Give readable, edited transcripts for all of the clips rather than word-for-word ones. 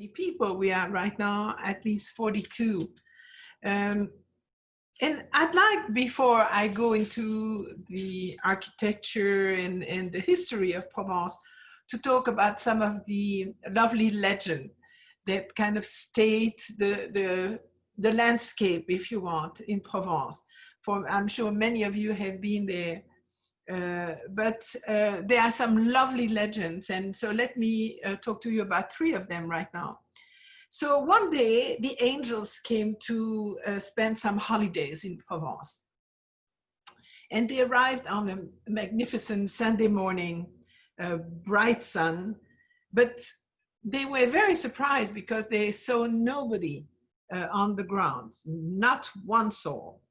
many people we are right now, at least 42. And I'd like, before I go into the architecture and the history of Provence, to talk about some of the lovely legend that kind of state the landscape, if you want, in Provence. I'm sure many of you have been there, but there are some lovely legends. And so let me talk to you about 3 of them right now. So one day, the angels came to spend some holidays in Provence. And they arrived on a magnificent Sunday morning, bright sun, but they were very surprised because they saw nobody on the ground, not one soul.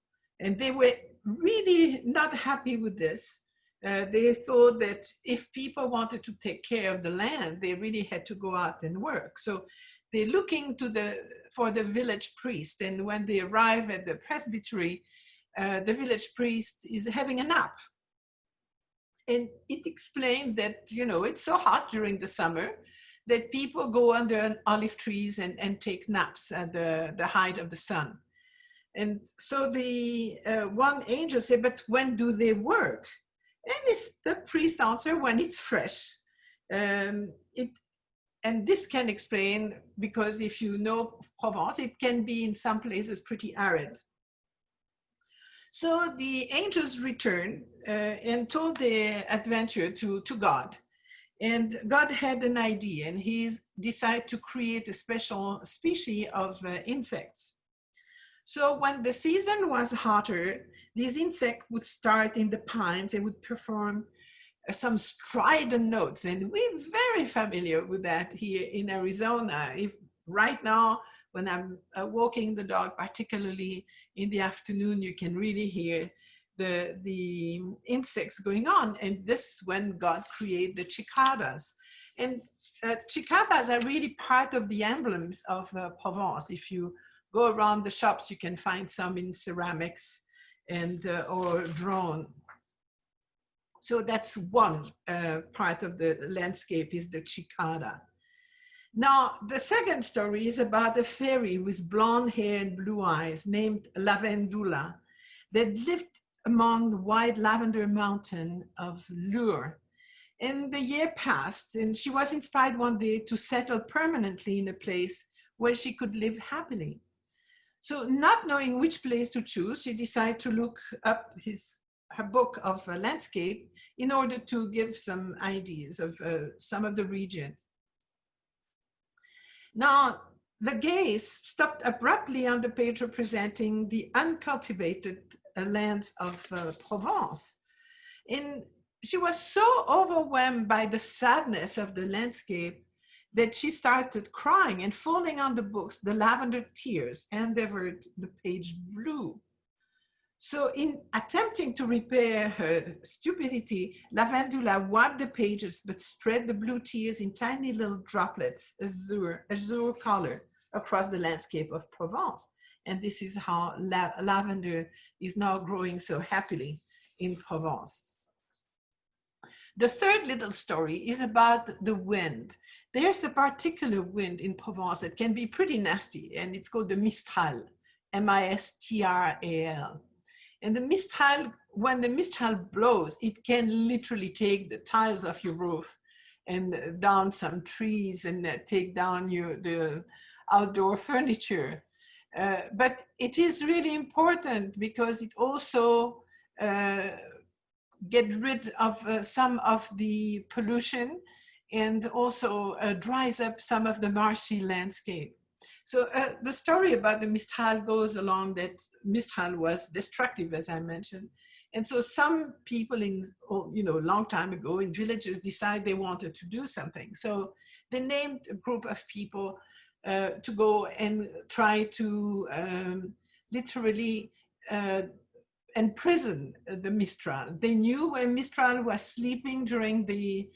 And they were really not happy with this. They thought that if people wanted to take care of the land, they really had to go out and work. So they're looking for the village priest. And when they arrive at the presbytery, the village priest is having a nap. And it explained that, you know, it's so hot during the summer that people go under olive trees and take naps at the height of the sun. And so the one angel said, but when do they work? And the priest answered, when it's fresh. And this can explain, because if you know Provence, it can be in some places pretty arid. So the angels returned and told their adventure to God. And God had an idea, and he decided to create a special species of insects. So when the season was hotter, these insects would start in the pines and would perform some strident notes. And we're very familiar with that here in Arizona. Right now, when I'm walking the dog, particularly in the afternoon, you can really hear the insects going on. And this is when God created the cicadas. And cicadas are really part of the emblems of Provence. If you go around the shops, you can find some in ceramics and or drawn. So that's one part of the landscape, is the cicada. Now, the second story is about a fairy with blonde hair and blue eyes named Lavandula that lived among the wide lavender mountain of Lure. And the year passed, and she was inspired one day to settle permanently in a place where she could live happily. So not knowing which place to choose, she decided to look up her book of landscape in order to give some ideas of some of the regions. Now, the gaze stopped abruptly on the page representing the uncultivated lands of Provence. And she was so overwhelmed by the sadness of the landscape that she started crying and falling on the books, the lavender tears endeavored the page blue. So in attempting to repair her stupidity, Lavandula wiped the pages but spread the blue tears in tiny little droplets, azure color, across the landscape of Provence. And this is how lavender is now growing so happily in Provence. The third little story is about the wind. There's a particular wind in Provence that can be pretty nasty, and it's called the Mistral, M-I-S-T-R-A-L. And the Mistral, when the Mistral blows, it can literally take the tiles off your roof and down some trees and take down the outdoor furniture. But it is really important because it also get rid of some of the pollution and also dries up some of the marshy landscape. So the story about the Mistral goes along that Mistral was destructive, as I mentioned. And so some people long time ago in villages decided they wanted to do something. So they named a group of people to go and try to literally imprison the Mistral. They knew when Mistral was sleeping during the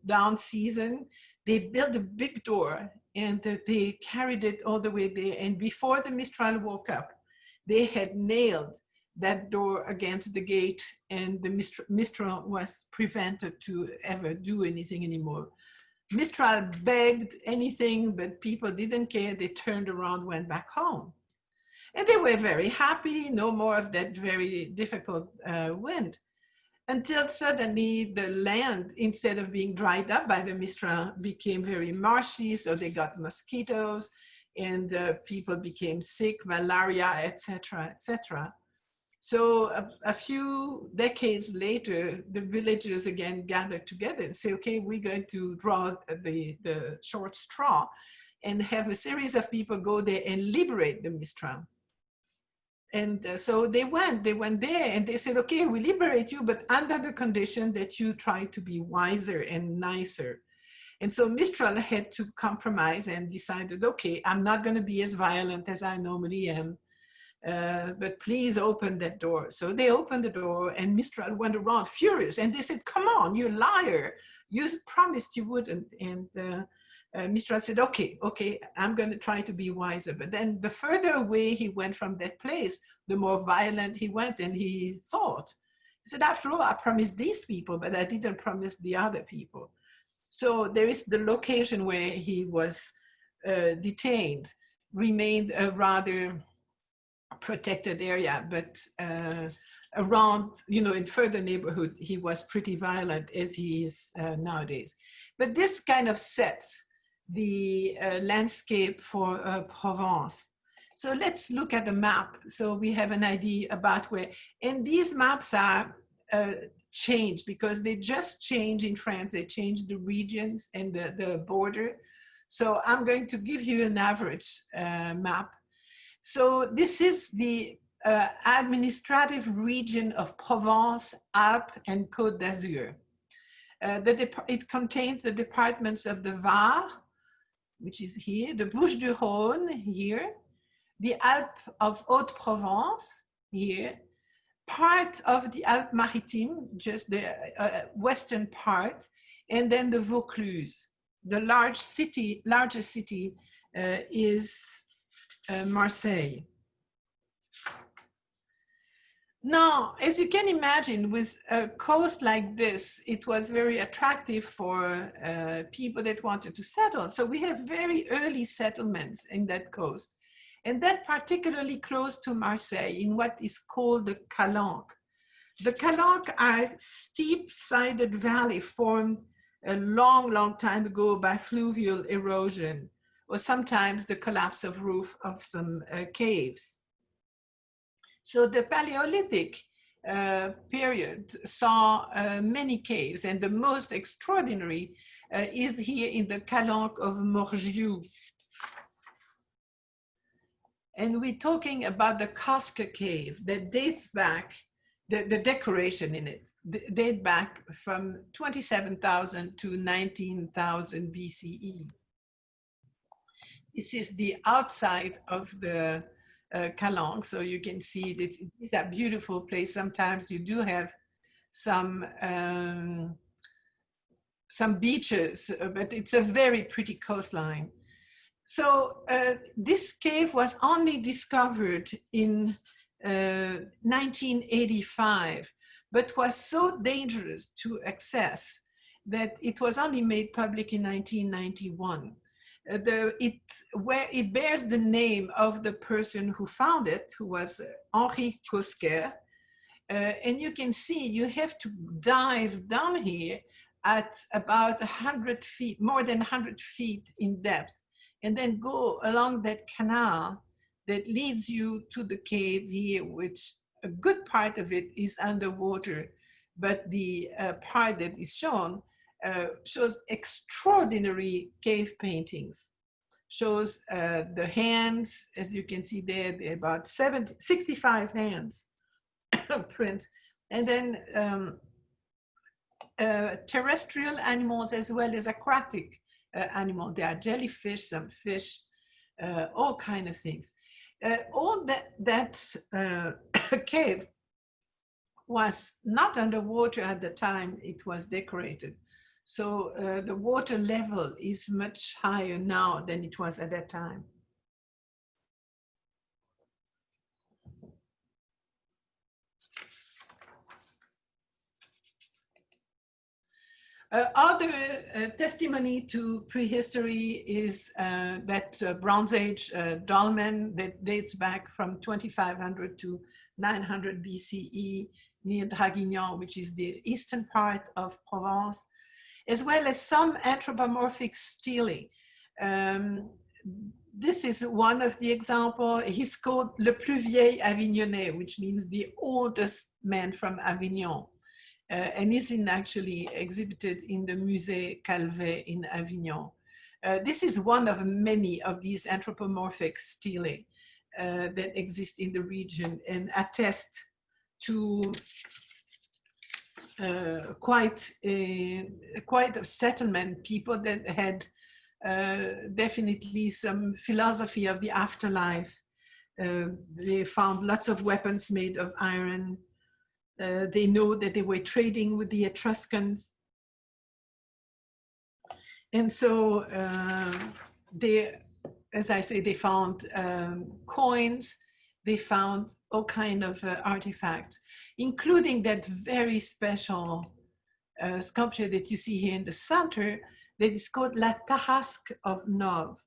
down season. They built a big door and they carried it all the way there. And before the Mistral woke up, they had nailed that door against the gate, and the Mistral was prevented to ever do anything anymore. Mistral begged anything, but people didn't care. They turned around, went back home. And they were very happy, no more of that very difficult wind. Until suddenly the land, instead of being dried up by the Mistral, became very marshy, so they got mosquitoes, and people became sick, malaria, etc., etc. So a few decades later, the villagers again gathered together and say, okay, we're going to draw the short straw and have a series of people go there and liberate the Mistral. And so they went there and they said, okay, we liberate you, but under the condition that you try to be wiser and nicer. And so Mistral had to compromise and decided, okay, I'm not going to be as violent as I normally am. But please open that door. So they opened the door and Mistral went around furious and they said, come on, you liar. You promised you wouldn't. And Mistral said, okay, I'm going to try to be wiser. But then the further away he went from that place, the more violent he went. And he thought, he said, after all, I promised these people, but I didn't promise the other people. So there is the location where he was detained, remained a rather protected area, but around, in further neighborhood, he was pretty violent as he is nowadays. But this kind of sets the landscape for Provence. So let's look at the map. So we have an idea about where, and these maps are changed because they just change in France. They change the regions and the border. So I'm going to give you an average map. So this is the administrative region of Provence, Alpes, and Côte d'Azur. It contains the departments of the Var, which is here, the Bouches-du-Rhône here, the Alpes of Haute-Provence here, part of the Alpes-Maritimes, just the western part, and then the Vaucluse. The largest city is Marseille. Now, as you can imagine, with a coast like this, it was very attractive for people that wanted to settle. So we have very early settlements in that coast, and that particularly close to Marseille in what is called the Calanques. The Calanques are steep-sided valley formed a long, long time ago by fluvial erosion, or sometimes the collapse of roof of some caves. So the Paleolithic period saw many caves, and the most extraordinary is here in the Calanque of Morgiou. And we're talking about the Casca cave that dates back, the decoration in it, date back from 27,000 to 19,000 BCE. This is the outside of the Calanque, so you can see that it's a beautiful place. Sometimes you do have some beaches, but it's a very pretty coastline. So this cave was only discovered in 1985, but was so dangerous to access that it was only made public in 1991. It bears the name of the person who found it, who was Henri Cosquer. And you can see you have to dive down here at about 100 feet, more than 100 feet in depth, and then go along that canal that leads you to the cave here, which a good part of it is underwater, but the part that is shown shows extraordinary cave paintings, shows the hands, as you can see there, they're about 65 hands prints, and then terrestrial animals as well as aquatic animals. There are jellyfish, some fish, all kind of things. All that cave was not underwater at the time it was decorated. So the water level is much higher now than it was at that time. Other testimony to prehistory is that Bronze Age dolmen that dates back from 2500 to 900 BCE near Draguignan, which is the eastern part of Provence, as well as some anthropomorphic stelae. This is one of the examples. He's called Le Plus Vieil Avignonnais, which means the oldest man from Avignon. And is actually exhibited in the Musée Calvet in Avignon. This is one of many of these anthropomorphic stelae that exist in the region and attest to quite a settlement, people that had definitely some philosophy of the afterlife. They found lots of weapons made of iron. They know that they were trading with the Etruscans. And so they, as I say, they found coins, they found all kinds of artifacts, including that very special sculpture that you see here in the center that is called La Tarasque of Nov.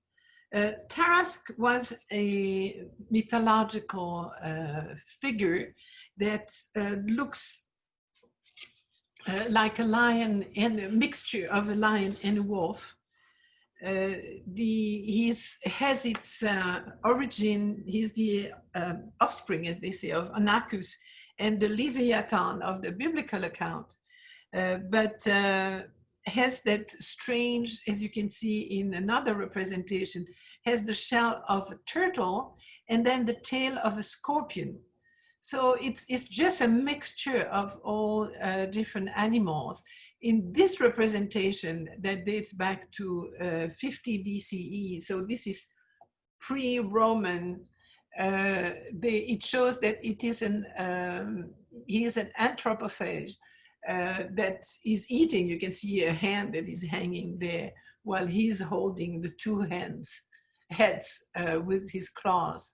Tarasque was a mythological figure that looks like a lion and a mixture of a lion and a wolf. He has its origin, he's the offspring, as they say, of Anacus and the Leviathan of the biblical account, but has that strange, as you can see in another representation, has the shell of a turtle and then the tail of a scorpion. So it's just a mixture of all different animals. In this representation that dates back to 50 BCE, so this is pre-Roman, it shows that it is he is an anthropophage that is eating. You can see a hand that is hanging there while he's holding the two heads with his claws.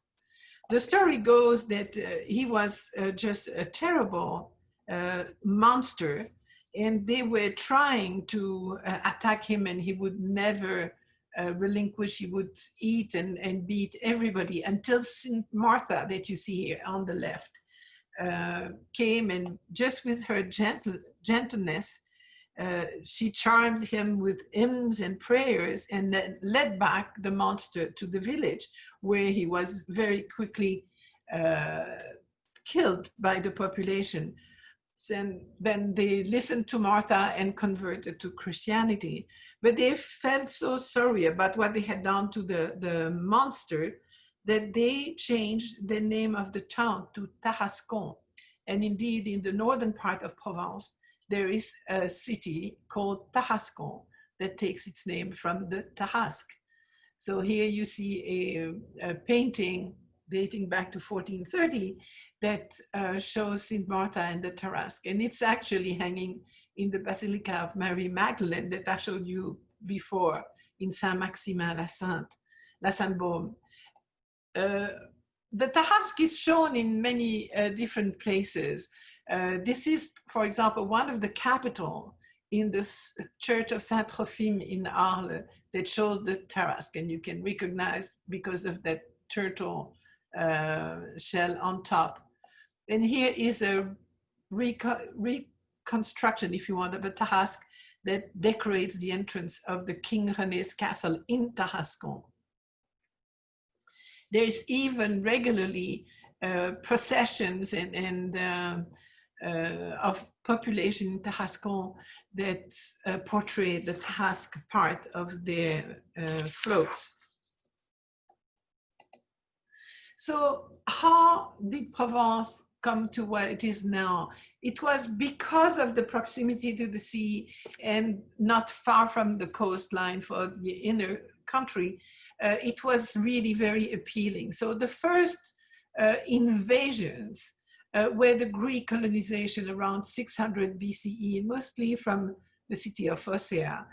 The story goes that he was just a terrible monster, and they were trying to attack him, and he would never relinquish. He would eat and beat everybody until Saint Martha, that you see here on the left, came, and just with her gentleness, she charmed him with hymns and prayers and then led back the monster to the village, where he was very quickly killed by the population. And then they listened to Martha and converted to Christianity. But they felt so sorry about what they had done to the monster that they changed the name of the town to Tarascon. And indeed, in the northern part of Provence, there is a city called Tarascon that takes its name from the Tarasque. So here you see a painting dating back to 1430 that shows Saint Martha and the Tarasque. And it's actually hanging in the Basilica of Mary Magdalene that I showed you before in Saint-Maximin-la-Sainte-Baume. The Tarasque is shown in many different places. This is, for example, one of the capital in the Church of Saint-Trophime in Arles that shows the Tarasque, and you can recognize because of that turtle shell on top. And here is a reconstruction, if you want, of a Tarasque that decorates the entrance of the King René's castle in Tarascon. There's even regularly processions and of population in Tarascon that portray the Tarasque part of their floats. So how did Provence come to what it is now? It was because of the proximity to the sea and not far from the coastline for the inner country. It was really very appealing. So the first invasions were the Greek colonization around 600 BCE, mostly from the city of Phocea.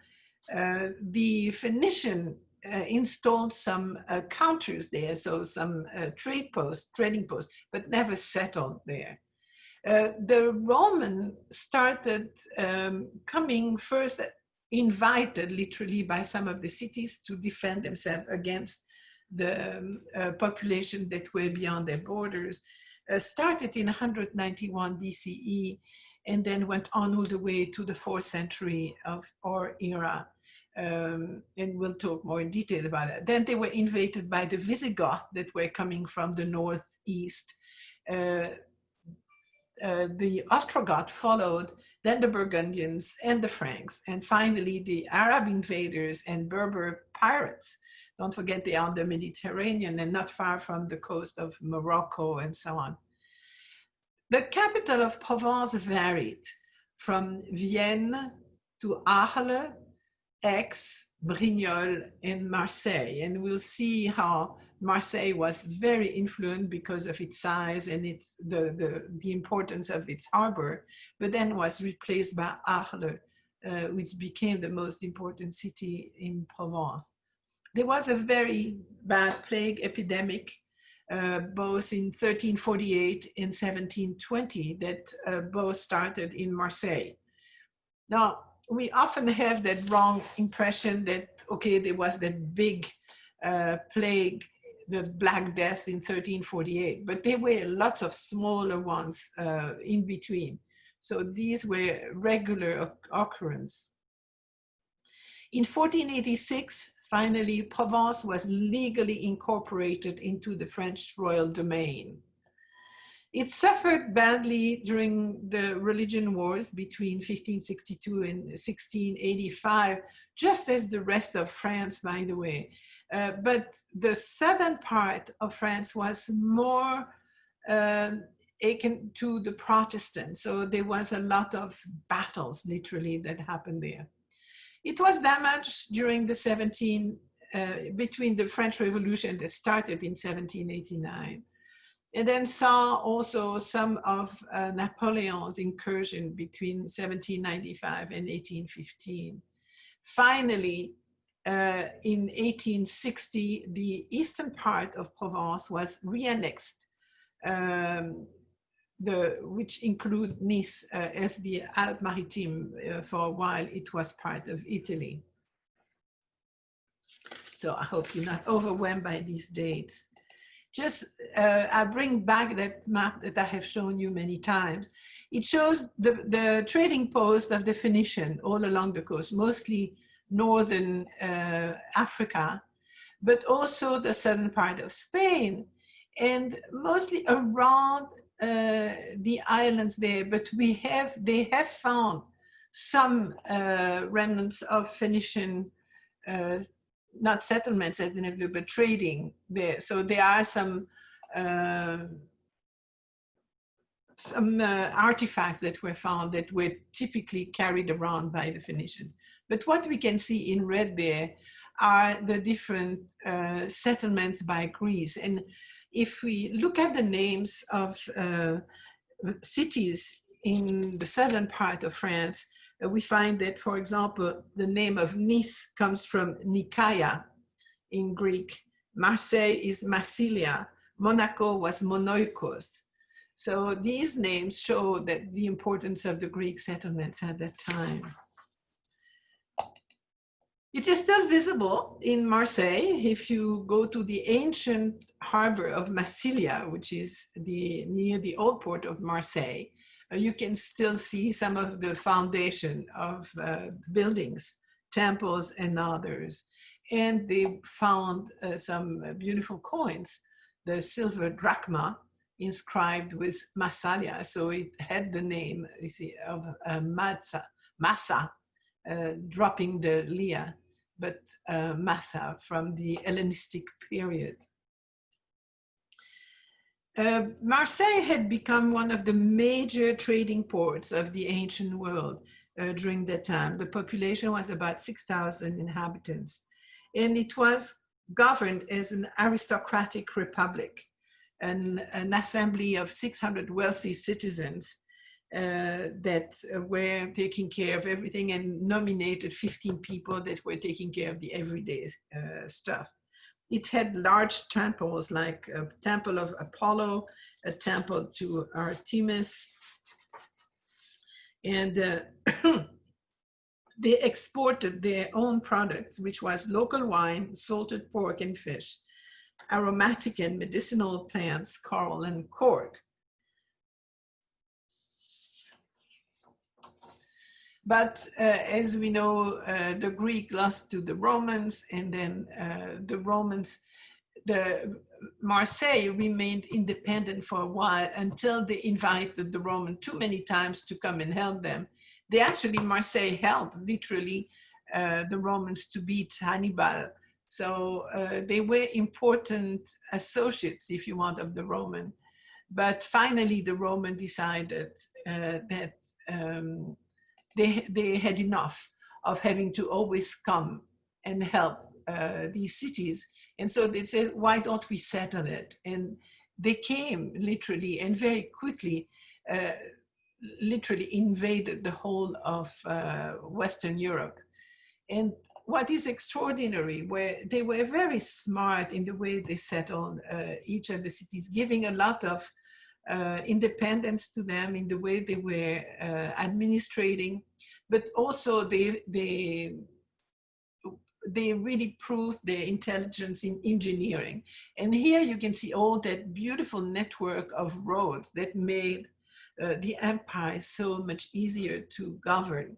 The Phoenician installed some counters there, so some trading posts, but never settled there. The Roman started coming first, invited literally by some of the cities to defend themselves against the population that were beyond their borders. Started in 191 BCE and then went on all the way to the 4th century of our era. And we'll talk more in detail about it. Then they were invaded by the Visigoths that were coming from the northeast. The Ostrogoths followed, then the Burgundians and the Franks, and finally the Arab invaders and Berber pirates. Don't forget they are on the Mediterranean and not far from the coast of Morocco and so on. The capital of Provence varied from Vienne to Arles, Aix, Brignoles, and Marseille. And we'll see how Marseille was very influenced because of its size and its, the importance of its harbor, but then was replaced by Arles, which became the most important city in Provence. There was a very bad plague epidemic, both in 1348 and 1720, that both started in Marseille. Now, we often have that wrong impression that, okay, there was that big plague, the Black Death in 1348, but there were lots of smaller ones in between. So these were regular occurrence. In 1486, finally, Provence was legally incorporated into the French royal domain. It suffered badly during the religion wars between 1562 and 1685, just as the rest of France, by the way. But the southern part of France was more akin to the Protestants. So there was a lot of battles, literally, that happened there. It was damaged during the between the French Revolution that started in 1789. And then saw also some of Napoleon's incursion between 1795 and 1815. Finally, in 1860, the eastern part of Provence was re-annexed, which include Nice as the Alpes-Maritimes. For a while, it was part of Italy. So I hope you're not overwhelmed by these dates. Just, I bring back that map that I have shown you many times. It shows the trading post of the Phoenician all along the coast, mostly northern Africa, but also the southern part of Spain, and mostly around the islands there. But they have found some remnants of Phoenician not settlements, but trading there. So there are some artifacts that were found that were typically carried around by the Phoenicians. But what we can see in red there are the different settlements by Greece. And if we look at the names of cities in the southern part of France, we find that, for example, the name of Nice comes from Nikaia in Greek. Marseille is Massilia. Monaco was Monoikos. So these names show that the importance of the Greek settlements at that time. It is still visible in Marseille if you go to the ancient harbor of Massilia, which is near the old port of Marseille. You can still see some of the foundation of buildings, temples and others. And they found some beautiful coins, the silver drachma inscribed with Massalia. So it had the name, you see, of Massa, dropping the Lia, but Massa from the Hellenistic period. Marseille had become one of the major trading ports of the ancient world during that time. The population was about 6,000 inhabitants, and it was governed as an aristocratic republic, an assembly of 600 wealthy citizens that were taking care of everything and nominated 15 people that were taking care of the everyday stuff. It had large temples like a temple of Apollo, a temple to Artemis, And they exported their own products, which was local wine, salted pork and fish, aromatic and medicinal plants, coral and cork. But as we know, the Greek lost to the Romans, and then the Romans, Marseille remained independent for a while until they invited the Roman too many times to come and help them. They actually, Marseille helped literally the Romans to beat Hannibal. So they were important associates, if you want, of the Roman. But finally, the Roman decided that they had enough of having to always come and help these cities. And so they said, why don't we settle it? And they came literally and very quickly, literally invaded the whole of Western Europe. And what is extraordinary, where they were very smart in the way they settled each of the cities, giving a lot of independence to them in the way they were administrating, but also they really proved their intelligence in engineering. And here you can see all that beautiful network of roads that made the empire so much easier to govern,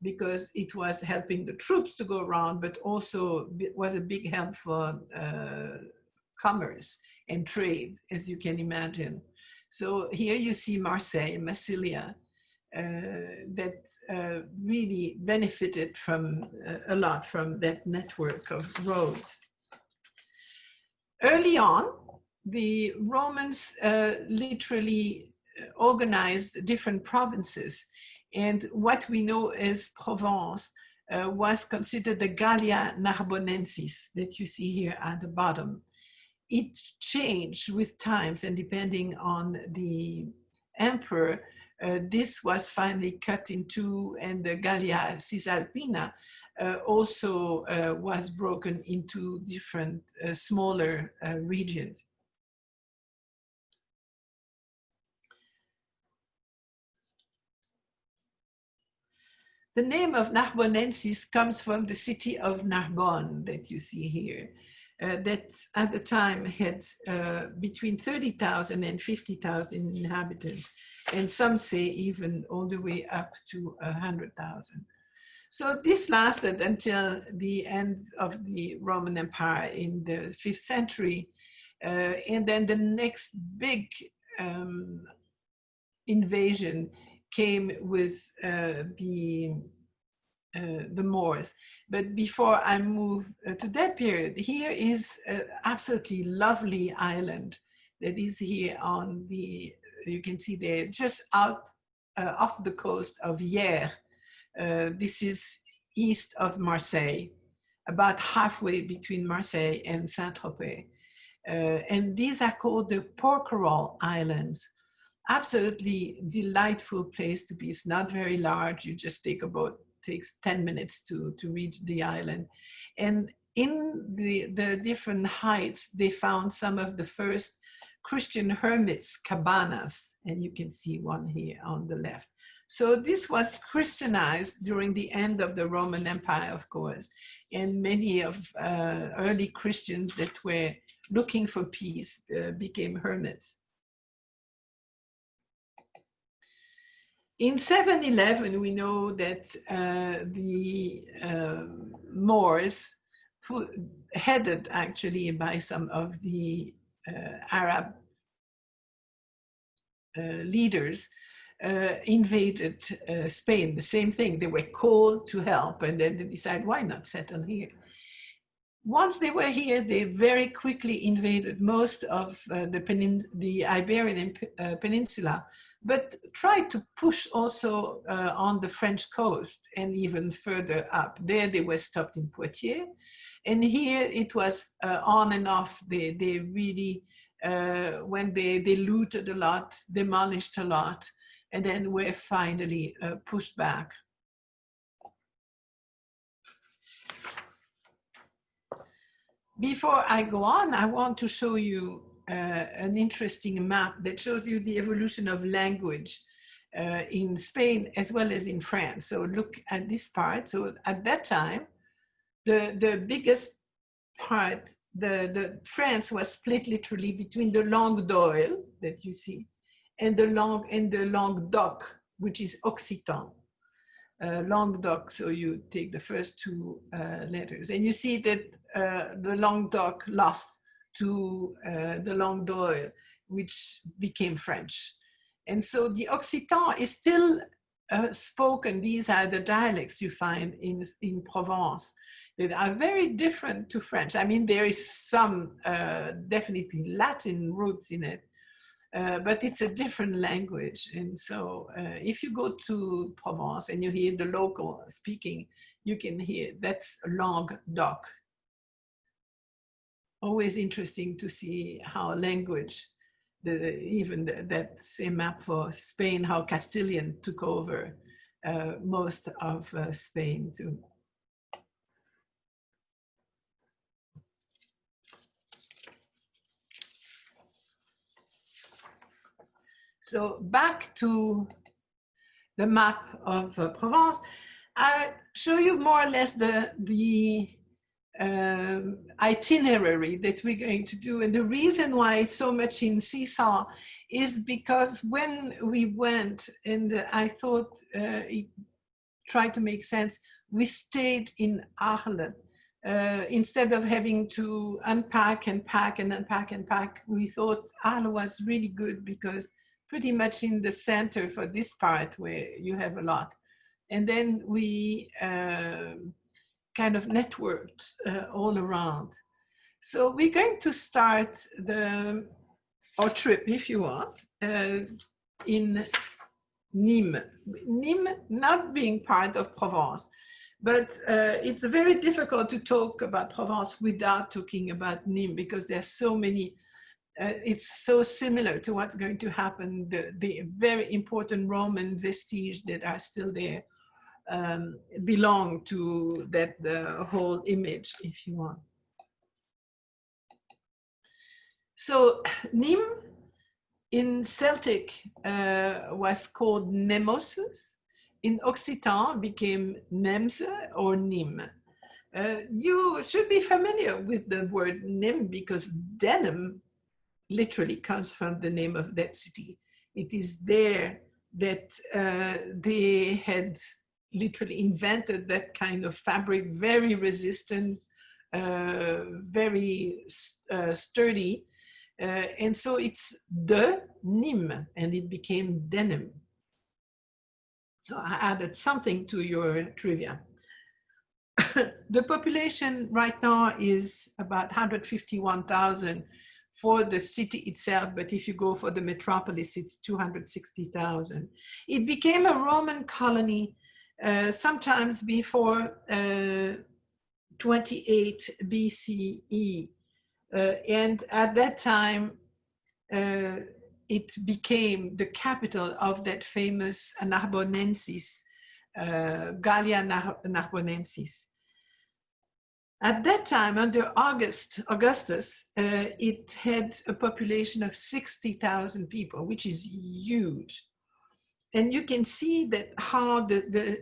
because it was helping the troops to go around, but also it was a big help for commerce and trade, as you can imagine. So here you see Marseille, Massilia, that really benefited from a lot from that network of roads. Early on, the Romans literally organized different provinces. And what we know as Provence was considered the Gallia Narbonensis that you see here at the bottom. It changed with times, and depending on the emperor, this was finally cut in two, and the Gallia Cisalpina also was broken into different smaller regions. The name of Narbonensis comes from the city of Narbonne that you see here. That at the time had between 30,000 and 50,000 inhabitants, and some say even all the way up to 100,000. So this lasted until the end of the Roman Empire in the 5th century, and then the next big invasion came with the Moors. But before I move to that period, here is an absolutely lovely island that is here on the, you can see there, just out off the coast of Hyères. This is east of Marseille, about halfway between Marseille and Saint-Tropez. And these are called the Porquerolles Islands. Absolutely delightful place to be. It's not very large. You just take a boat. Takes 10 minutes to reach the island. And in the different heights, they found some of the first Christian hermits' cabanas, and you can see one here on the left. So this was Christianized during the end of the Roman Empire, of course, and many of early Christians that were looking for peace became hermits. In 711, we know that the Moors, headed actually by some of the Arab leaders, invaded Spain. The same thing, they were called to help, and then they decided, why not settle here? Once they were here, they very quickly invaded most of the Iberian Peninsula, but tried to push also on the French coast and even further up. There they were stopped in Poitiers. And here it was on and off. They really, when they looted a lot, demolished a lot, and then were finally pushed back. Before I go on, I want to show you an interesting map that shows you the evolution of language in Spain as well as in France. So look at this part. So at that time, the biggest part, the France was split literally between the Langue d'Oil that you see and the Languedoc, which is Occitan. Languedoc, so you take the first two letters, and you see that the Languedoc lost to the Langue d'Oil, which became French. And so the Occitan is still spoken. These are the dialects you find in Provence that are very different to French. I mean, there is some definitely Latin roots in it, but it's a different language. And so if you go to Provence and you hear the local speaking, you can hear that's Languedoc. Always interesting to see how language, that same map for Spain, how Castilian took over most of Spain too. So back to the map of Provence, I show you more or less the itinerary that we're going to do. And the reason why it's so much in seesaw is because when we went, and I thought it tried to make sense, we stayed in Arles. Instead of having to unpack and pack and unpack and pack, we thought Arles was really good because pretty much in the center for this part where you have a lot. And then we kind of networked all around. So we're going to start our trip, if you want, in Nismes. Nismes not being part of Provence, but it's very difficult to talk about Provence without talking about Nismes because there's so many, it's so similar to what's going to happen, the very important Roman vestige that are still there. Belong to that the whole image, if you want. So Nismes in Celtic was called Nemosus. In Occitan became Nems or Nismes. You should be familiar with the word Nismes because denim literally comes from the name of that city. It is there that they had literally invented that kind of fabric, very resistant, very sturdy. And so it's de Nismes, and it became denim. So I added something to your trivia. The population right now is about 151,000 for the city itself, but if you go for the metropolis, it's 260,000. It became a Roman colony sometimes before 28 BCE. And at that time, it became the capital of that famous Narbonensis, Gallia Narbonensis. At that time, under Augustus, it had a population of 60,000 people, which is huge. And you can see that how the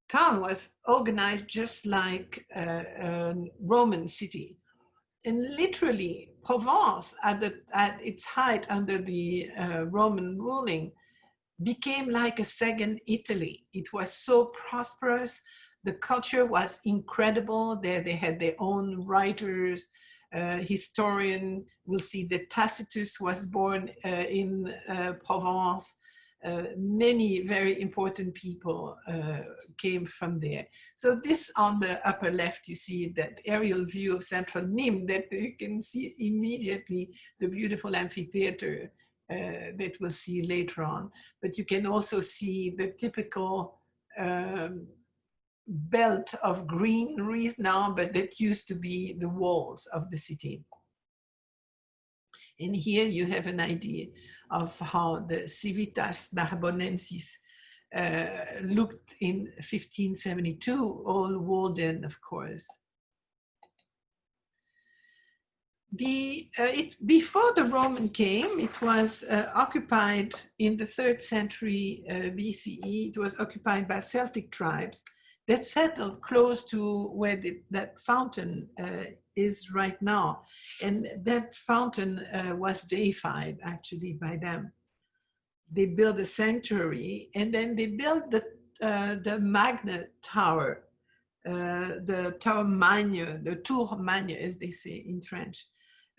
town was organized just like a Roman city. And literally, Provence, at its height under the Roman ruling, became like a second Italy. It was so prosperous. The culture was incredible. They had their own writers, historian. We'll see that Tacitus was born in Provence. Many very important people came from there. So this on the upper left, you see that aerial view of central Nismes that you can see immediately the beautiful amphitheater that we'll see later on. But you can also see the typical belt of greeneries now, but that used to be the walls of the city. And here you have an idea of how the Civitas Narbonensis looked in 1572, all walled in, of course. Before the Roman came, it was occupied in the 3rd century BCE. It was occupied by Celtic tribes that settled close to where that fountain is right now. And that fountain was deified actually by them. They built a sanctuary, and then they built the Magna Tower, the Tour Magne, the Tour Magne, as they say in French.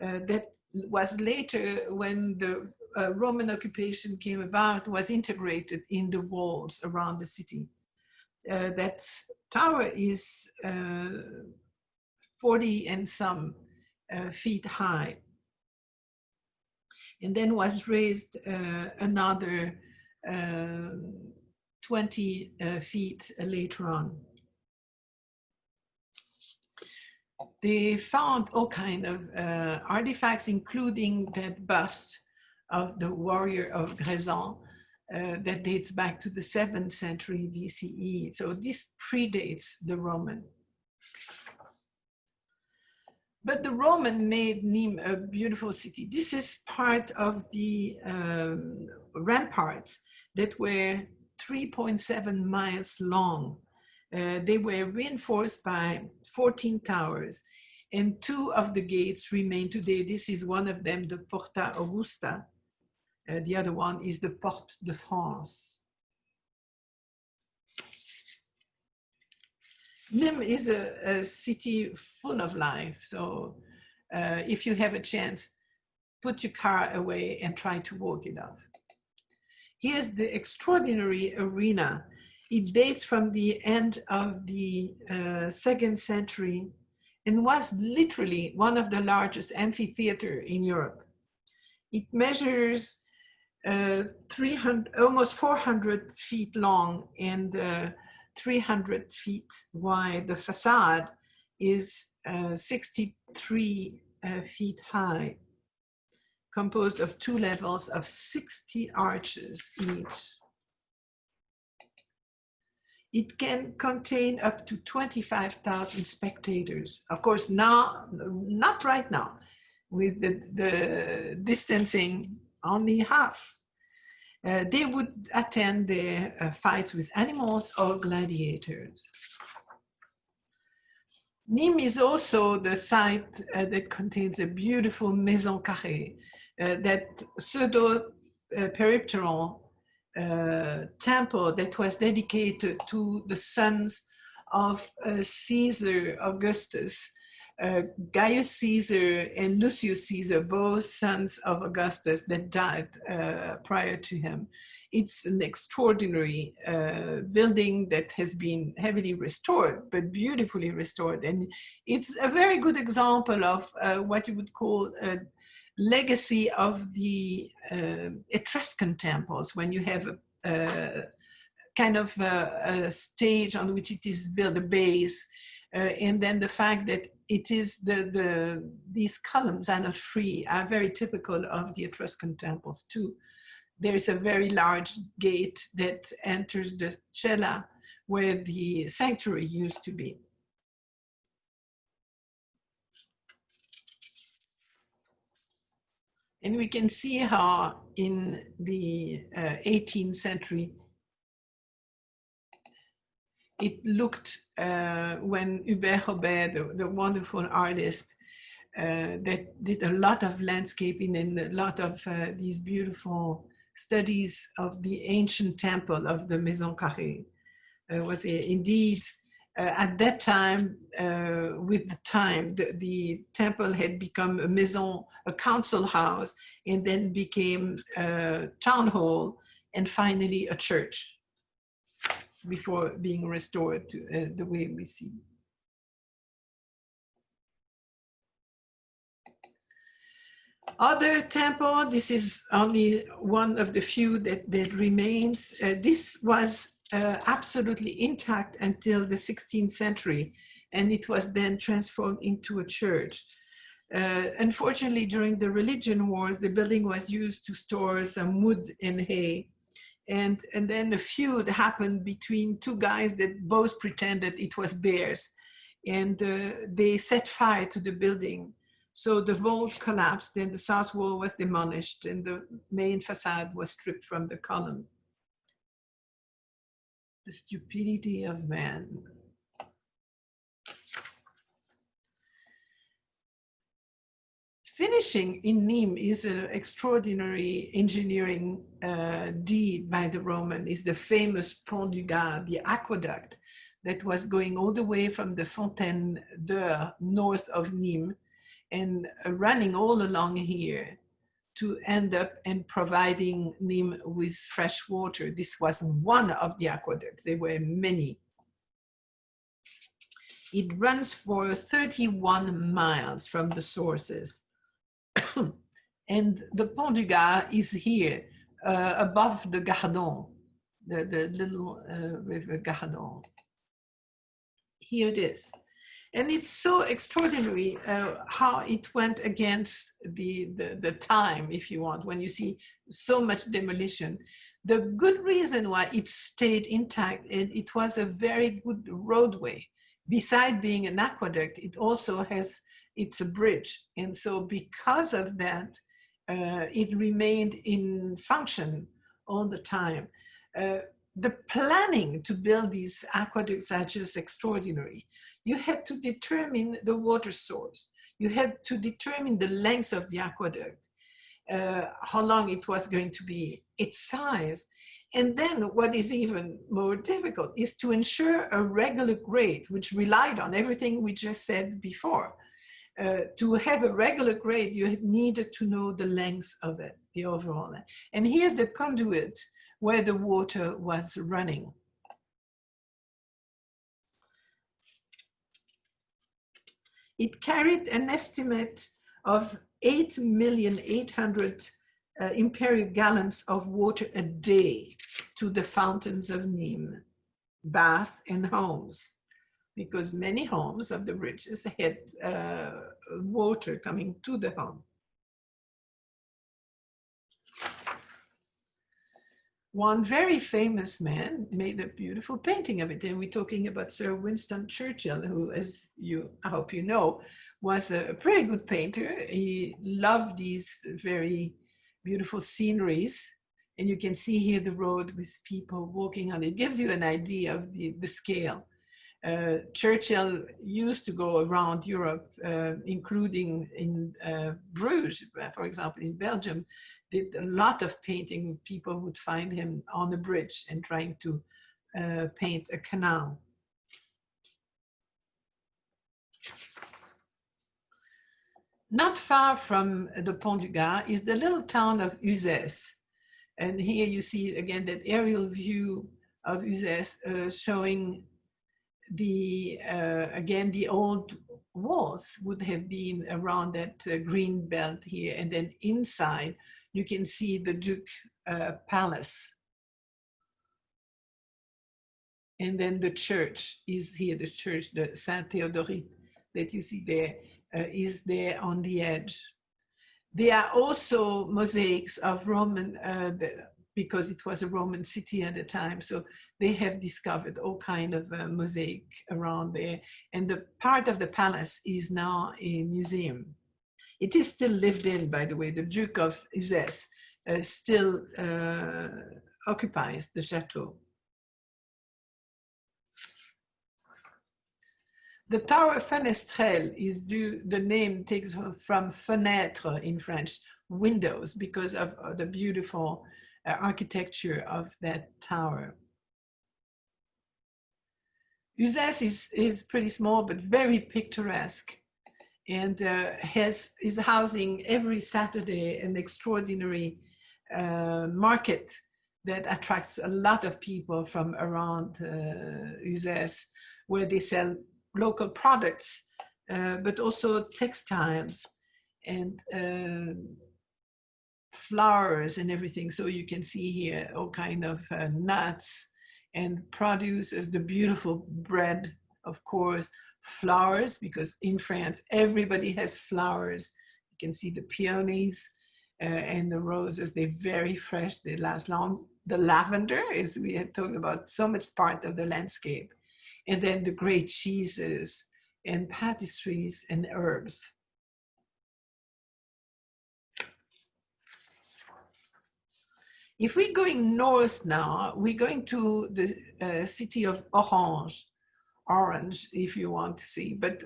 That was later, when the Roman occupation came about, was integrated in the walls around the city. That tower is 40 and some feet high, and then was raised another 20 feet later on. They found all kinds of artifacts, including that bust of the warrior of Grezan that dates back to the 7th century BCE. So this predates the Roman. But the Roman made Nismes a beautiful city. This is part of the ramparts that were 3.7 miles long. They were reinforced by 14 towers, and 2 of the gates remain today. This is one of them, the Porta Augusta. The other one is the Porte de France. Nismes is a city full of life. So if you have a chance, put your car away and try to walk it up. Here's the extraordinary arena. It dates from the end of the 2nd century and was literally one of the largest amphitheaters in Europe. It measures almost 400 feet long and 300 feet wide. The facade is 63 feet high, composed of 2 levels of 60 arches each. It can contain up to 25,000 spectators. Of course, now, not right now, with the distancing only half. They would attend their fights with animals or gladiators. Nismes is also the site that contains a beautiful maison carrée, that pseudo-peripteral temple that was dedicated to the sons of Caesar Augustus, Gaius Caesar and Lucius Caesar, both sons of Augustus that died prior to him. It's an extraordinary building that has been heavily restored, but beautifully restored. And it's a very good example of what you would call a legacy of the Etruscan temples, when you have a kind of a stage on which it is built, a base, and then the fact that it is these columns are not free are very typical of the Etruscan temples too. There is a very large gate that enters the cella where the sanctuary used to be. And we can see how in the 18th century it looked when Hubert Robert, the wonderful artist that did a lot of landscaping and a lot of these beautiful studies of the ancient temple of the Maison Carrée, was indeed at that time, with the time, the temple had become a maison, a council house, and then became a town hall, and finally a church, before being restored to the way we see. Other temple, this is only one of the few that remains. This was absolutely intact until the 16th century, and it was then transformed into a church. Unfortunately, during the religion wars, the building was used to store some wood and hay. And then a feud happened between 2 guys that both pretended it was theirs. And they set fire to the building. So the vault collapsed, and the south wall was demolished, and the main facade was stripped from the column. The stupidity of man. Finishing in Nismes is an extraordinary engineering deed by the Roman. Is the famous Pont du Gard, the aqueduct that was going all the way from the Fontaine d'Eur north of Nismes and running all along here to end up and providing Nismes with fresh water. This was one of the aqueducts. There were many. It runs for 31 miles from the sources. And the Pont du Gard is here, above the Gardon, the little river Gardon. Here it is. And it's so extraordinary how it went against the time, if you want, when you see so much demolition. The good reason why it stayed intact, and it was a very good roadway. Beside being an aqueduct, it also has, it's a bridge. And so because of that, it remained in function all the time. The planning to build these aqueducts are just extraordinary. You had to determine the water source. You had to determine the length of the aqueduct, how long it was going to be, its size. And then what is even more difficult is to ensure a regular grade, which relied on everything we just said before. To have a regular grade, you needed to know the length of it, the overall. And here's the conduit where the water was running. It carried an estimate of 8,800,000 imperial gallons of water a day to the fountains of Nismes, baths and homes, because many homes of the riches had water coming to the home. One very famous man made a beautiful painting of it, and we're talking about Sir Winston Churchill, who, as I hope you know, was a pretty good painter. He loved these very beautiful sceneries, and you can see here the road with people walking on it. It gives you an idea of the scale. Churchill used to go around Europe, including in Bruges, for example, in Belgium, did a lot of painting. People would find him on a bridge and trying to paint a canal. Not far from the Pont du Gard is the little town of Uzès. And here you see again that aerial view of Uzès showing the, again, the old walls would have been around that green belt here. And then inside, you can see the Duke Palace. And then the church is here, the church, the Saint Théodoric that you see there is there on the edge. There are also mosaics of Roman, because it was a Roman city at the time. So they have discovered all kind of mosaic around there. And the part of the palace is now a museum. It is still lived in, by the way. The Duke of Uzès still occupies the chateau. The Tower Fenestrelle is due, the name takes from fenêtre in French, windows, because of the beautiful architecture of that tower. Uzès is pretty small, but very picturesque, and is housing every Saturday an extraordinary market that attracts a lot of people from around Uzès, where they sell local products, but also textiles and flowers and everything. So you can see here all kind of nuts and produce, as the beautiful bread, of course, flowers, because in France, everybody has flowers. You can see the peonies and the roses, they're very fresh, they last long. The lavender, as we have talked about, so much part of the landscape. And then the great cheeses and pastries and herbs. If we're going north now, we're going to the city of Orange, if you want to see, but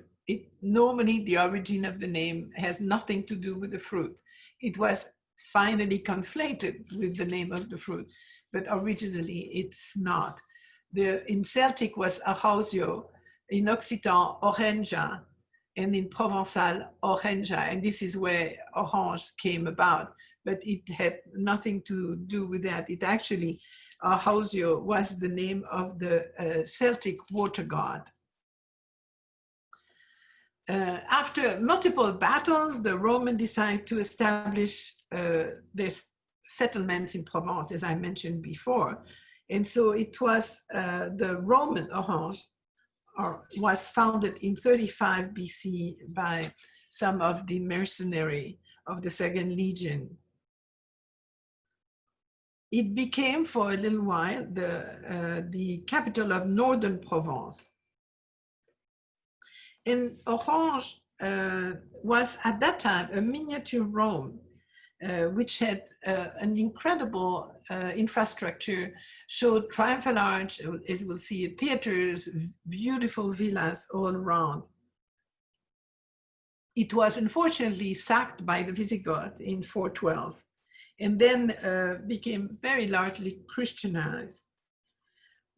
normally the origin of the name has nothing to do with the fruit. It was finally conflated with the name of the fruit, but originally it's not. In Celtic was Arausio, in Occitan, Orenja, and in Provençal, Orenja, and this is where orange came about, but it had nothing to do with that. It actually, Arausio was the name of the Celtic water god. After multiple battles, the Romans decided to establish their settlements in Provence, as I mentioned before. And so it was the Roman Orange was founded in 35 BC by some of the mercenary of the Second Legion. It became for a little while the capital of northern Provence. And Orange was at that time a miniature Rome, which had an incredible infrastructure, showed triumphal arch, as we'll see, theaters, beautiful villas all around. It was unfortunately sacked by the Visigoths in 412, and then became very largely Christianized.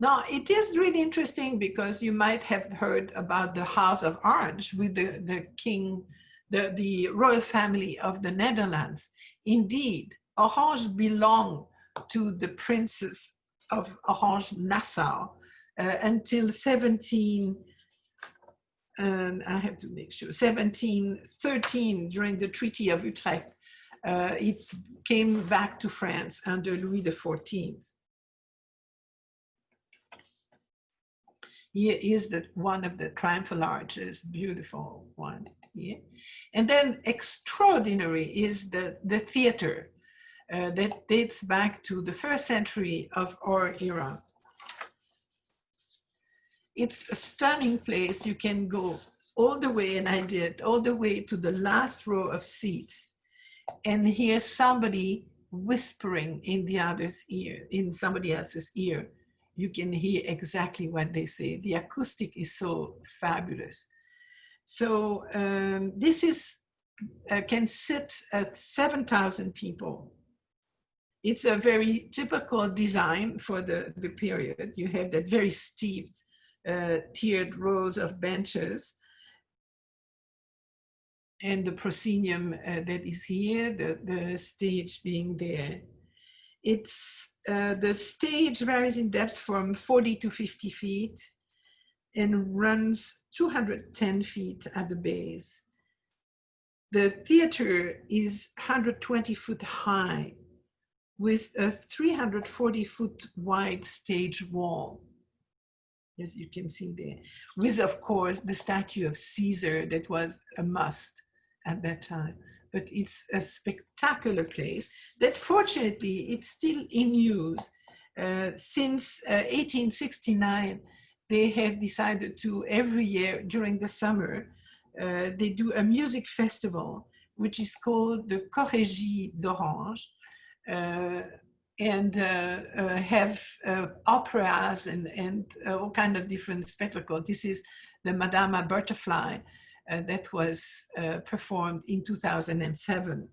Now, it is really interesting because you might have heard about the House of Orange with the king, the royal family of the Netherlands. Indeed, Orange belonged to the princes of Orange-Nassau until 1713, during the Treaty of Utrecht. It came back to France under Louis XIV. Here is one of the triumphal arches, beautiful one here. And then extraordinary is the theater that dates back to the 1st century of our era. It's a stunning place. You can go all the way, and I did, all the way to the last row of seats and hear somebody whispering in the other's ear, in somebody else's ear. You can hear exactly what they say. The acoustic is so fabulous. So this is can sit at 7,000 people. It's a very typical design for the period. You have that very steep tiered rows of benches, and the proscenium that is here, the stage being there. It's the stage varies in depth from 40 to 50 feet and runs 210 feet at the base. The theater is 120 foot high with a 340 foot wide stage wall, as you can see there, with, of course, the statue of Caesar that was a must at that time. But it's a spectacular place that fortunately it's still in use. Since 1869, they have decided to, every year during the summer, they do a music festival, which is called the Chorégie d'Orange, and have operas and all kind of different spectacles. This is the Madama Butterfly that was performed in 2007.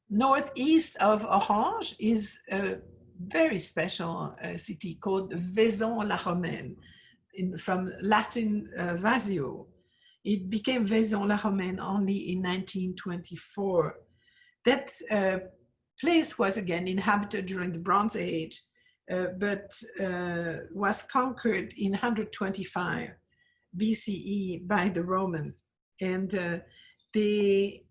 Northeast of Orange is a very special city called Vaison-la-Romaine, from Latin vasio. It became Vaison-la-Romaine only in 1924. That place was again inhabited during the Bronze Age, but was conquered in 125 BCE by the Romans. And the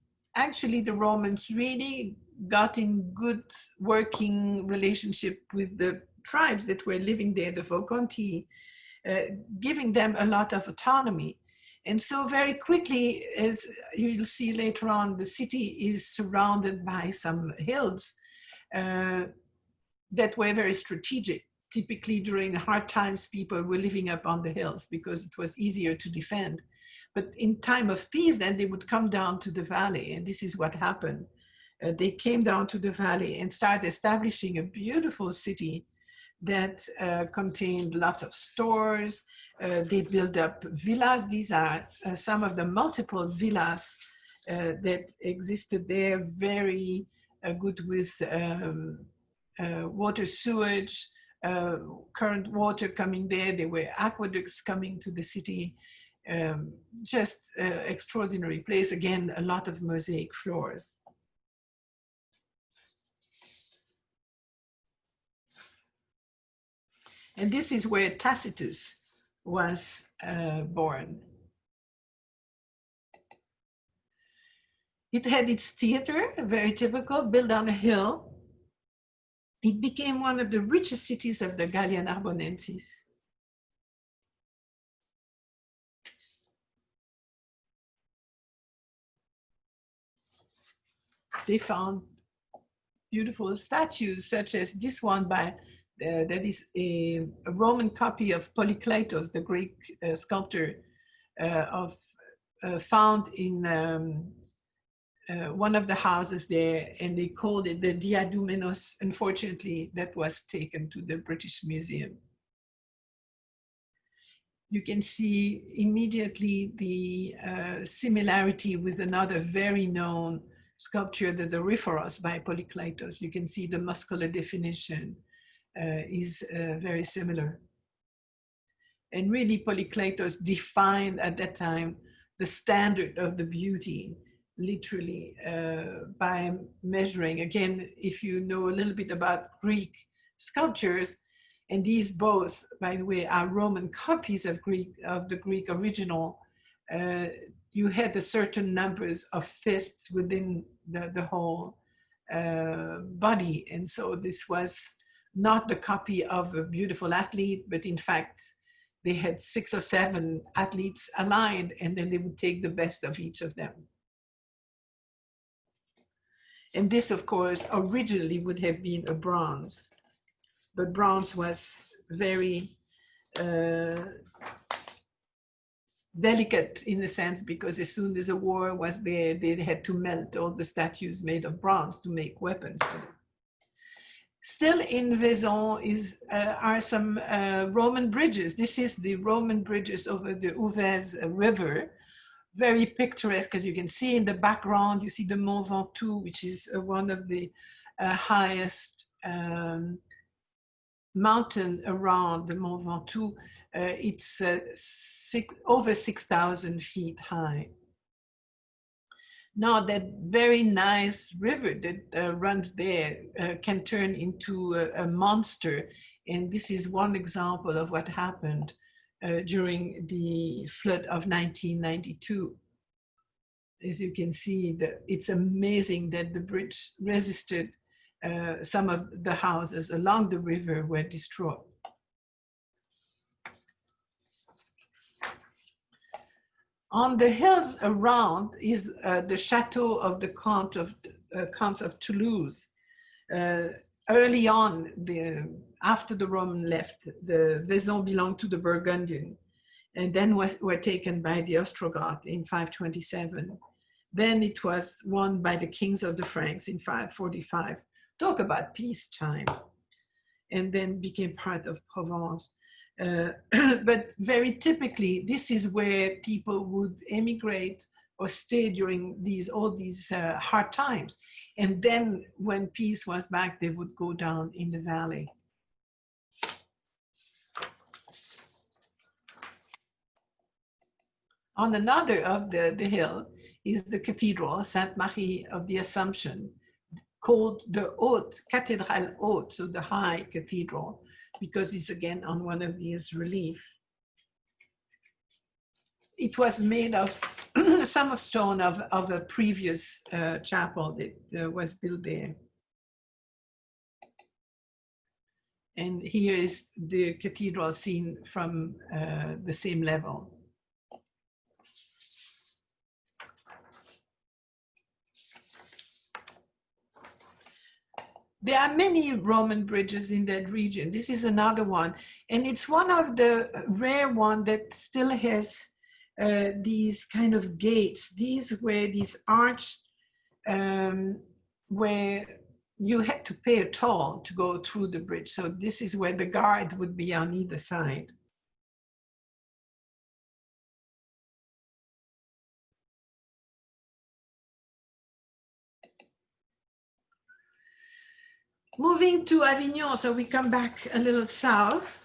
Romans really got in good working relationship with the tribes that were living there, the Voconti, giving them a lot of autonomy. And so very quickly, as you'll see later on, the city is surrounded by some hills that were very strategic. typically during hard times, people were living up on the hills because it was easier to defend. But in time of peace, then they would come down to the valley, and this is what happened. They came down to the valley and started establishing a beautiful city that contained a lot of stores. They built up villas. These are some of the multiple villas that existed there, very good with water sewage, current water coming there. There were aqueducts coming to the city. Just extraordinary place. Again, a lot of mosaic floors. And this is where Tacitus was born. It had its theater, very typical, built on a hill. It became one of the richest cities of the Gallia Narbonensis. They found beautiful statues, such as this one by that is a Roman copy of Polykleitos, the Greek sculptor, found in one of the houses there, and they called it the Diadoumenos. Unfortunately, that was taken to the British Museum. You can see immediately the similarity with another very known sculpture, the Doryphoros by Polykleitos. You can see the muscular definition is very similar. And really, Polykleitos defined at that time the standard of the beauty, literally, by measuring. Again, if you know a little bit about Greek sculptures, and these both, by the way, are Roman copies of the Greek original, you had a certain numbers of fists within the whole body. And so this was not the copy of a beautiful athlete, but in fact, they had 6 or 7 athletes aligned, and then they would take the best of each of them. And this, of course, originally would have been a bronze, but bronze was very delicate in a sense, because as soon as a war was there, they had to melt all the statues made of bronze to make weapons. Still in Vaison are some Roman bridges. This is the Roman bridges over the Ouvèze River. Very picturesque, as you can see in the background. You see the Mont Ventoux, which is one of the highest mountain around the Mont Ventoux. It's over 6,000 feet high. Now that very nice river that runs there can turn into a monster. And this is one example of what happened during the flood of 1992. As you can see, it's amazing that the bridge resisted. Some of the houses along the river were destroyed. On the hills around is the chateau of the Counts of Toulouse. Early on, after the Roman left, the Vaison belonged to the Burgundian, and then were taken by the Ostrogoths in 527. Then it was won by the kings of the Franks in 545. Talk about peacetime. And then became part of Provence. But very typically, this is where people would emigrate or stay during all these hard times. And then when peace was back, they would go down in the valley. On another of the hill is the cathedral, Sainte Marie of the Assumption, called the Haute, Cathédrale Haute, so the high cathedral, because it's again on one of these reliefs. It was made of some of stone of a previous chapel that was built there. And here is the cathedral seen from the same level. There are many Roman bridges in that region. This is another one. And it's one of the rare one that still has these kind of gates. These were these arched, where you had to pay a toll to go through the bridge. So this is where the guard would be on either side. Moving to Avignon, so we come back a little south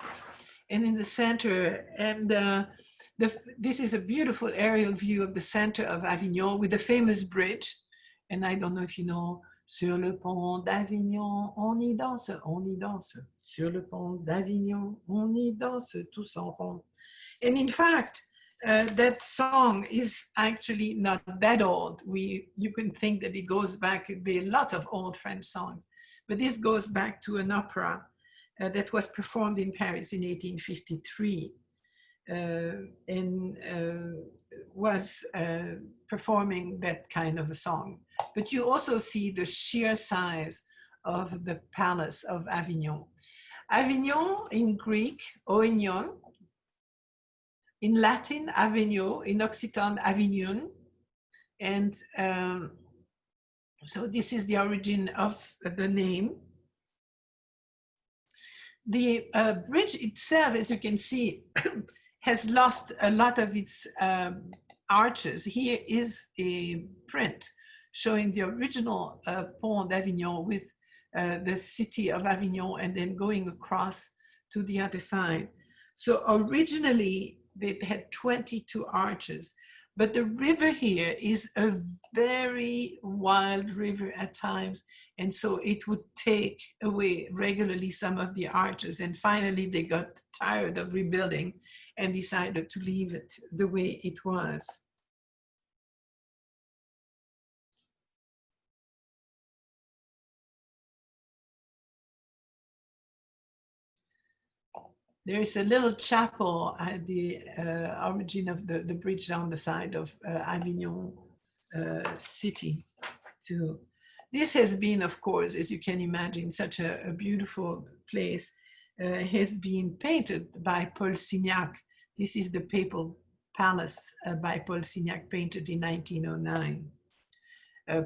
and in the center, and this is a beautiful aerial view of the center of Avignon with the famous bridge. And I don't know if you know, sur le pont d'Avignon, on y danse, on y danse. Sur le pont d'Avignon, on y danse, tous en rond. And in fact, that song is actually not that old. You can think that it goes back, there are lots of old French songs, but this goes back to an opera that was performed in Paris in 1853 and was performing that kind of a song. But you also see the sheer size of the palace of Avignon. Avignon in Greek, oignon, in Latin, Avignon, in Occitan, Avignon. And so this is the origin of the name. The bridge itself, as you can see, has lost a lot of its arches. Here is a print showing the original Pont d'Avignon with the city of Avignon and then going across to the other side. So originally, they had 22 arches, but the river here is a very wild river at times, and so it would take away regularly some of the arches, and finally they got tired of rebuilding and decided to leave it the way it was. There is a little chapel at the origin of the bridge down the side of Avignon city too. This has been, of course, as you can imagine, such a beautiful place, has been painted by Paul Cézanne. This is the Papal Palace by Paul Cézanne, painted in 1909.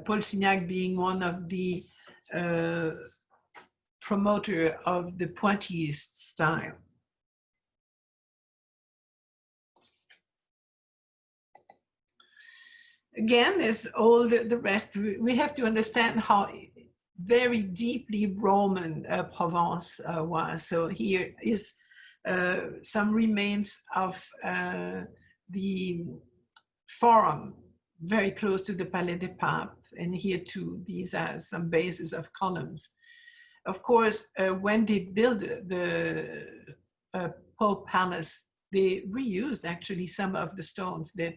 Paul Cézanne being one of the promoter of the Pointillist style. Again, as all the rest, we have to understand how very deeply Roman Provence was. So here is some remains of the Forum, very close to the Palais des Papes. And here too, these are some bases of columns. Of course, when they built the Pope Palace, they reused actually some of the stones that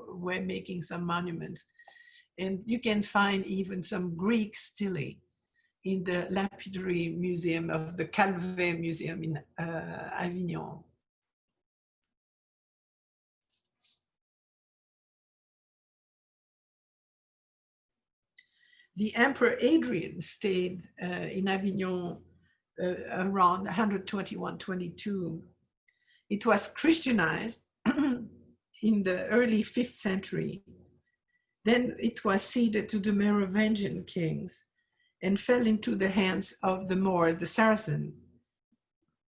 were making some monuments. And you can find even some Greek stelae in the lapidary museum of the Calvet Museum in Avignon. The Emperor Adrian stayed in Avignon around 121-22. It was Christianized in the early 5th century. Then it was ceded to the Merovingian kings and fell into the hands of the Moors. The Saracen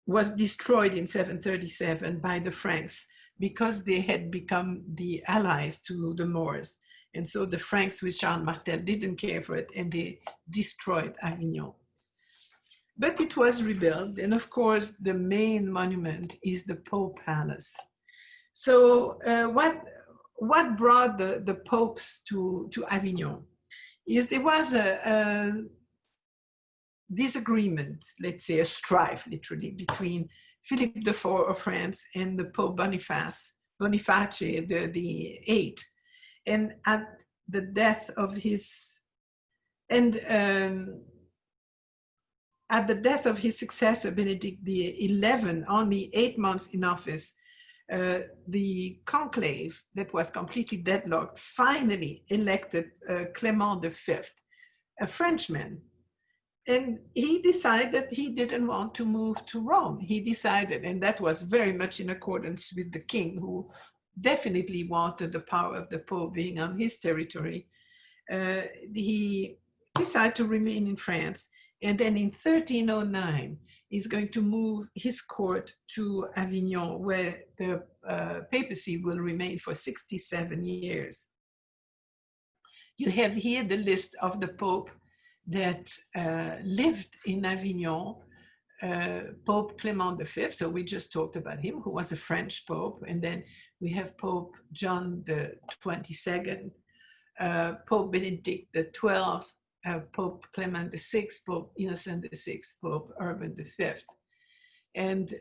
was destroyed in 737 by the Franks because they had become the allies to the Moors. And so the Franks with Charles Martel didn't care for it, and they destroyed Avignon. But it was rebuilt, and of course, the main monument is the Pope Palace. So what brought the popes to Avignon is there was a disagreement, let's say a strife, literally, between Philip IV of France and the Pope Boniface the Eighth. And at the death of his, at the death of his successor, Benedict XI, only 8 months in office, the conclave that was completely deadlocked finally elected Clement V, a Frenchman And he decided he didn't want to move to Rome. He decided, and that was very much in accordance with the king, who definitely wanted the power of the Pope being on his territory. He decided to remain in France. And then in 1309, he's going to move his court to Avignon, where the papacy will remain for 67 years. You have here the list of the Pope that lived in Avignon. Pope Clement V, so we just talked about him, who was a French Pope. And then we have Pope John the 22nd, Pope Benedict XII, Pope Clement VI, Pope Innocent VI, Pope Urban V, and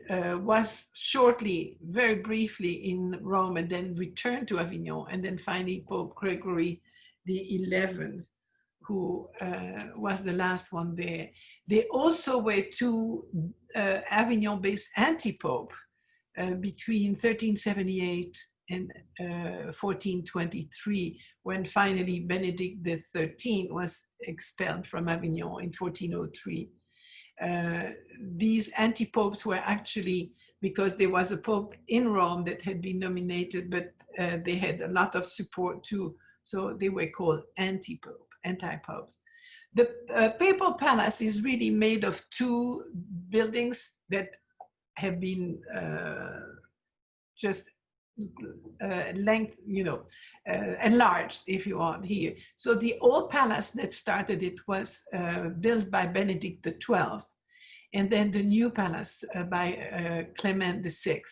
was shortly, very briefly in Rome, and then returned to Avignon, and then finally Pope Gregory XI, who was the last one there. They also were two Avignon-based anti-pope between 1378 and 1423, when finally Benedict XIII was expelled from Avignon in 1403. These anti-popes were actually, because there was a pope in Rome that had been nominated, but they had a lot of support too, so they were called anti-popes. The papal palace is really made of two buildings that have been just enlarged, if you want, here. So the old palace that started it was built by Benedict XII, and then the new palace by Clement VI.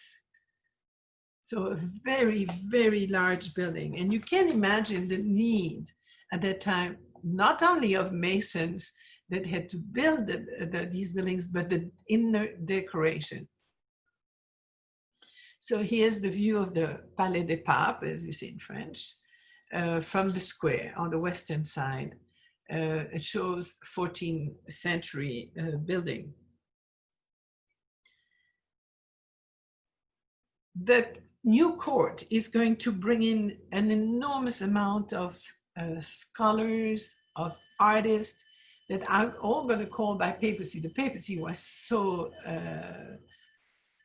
So a very, very large building. And you can imagine the need at that time, not only of masons that had to build these buildings, but the inner decoration. So here's the view of the Palais des Papes, as you say in French, from the square on the western side. It shows 14th century building. The new court is going to bring in an enormous amount of scholars, of artists that are all going to call by papacy. The papacy was so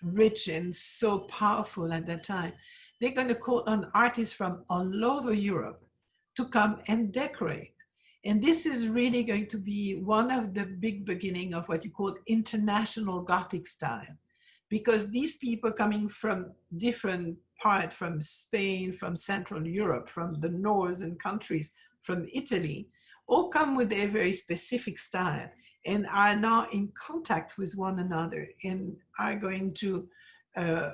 rich and so powerful at that time. They're going to call on artists from all over Europe to come and decorate. And this is really going to be one of the big beginning of what you call international Gothic style, because these people coming from different parts, from Spain, from Central Europe, from the northern countries, from Italy, all come with their very specific style and are now in contact with one another and are going to,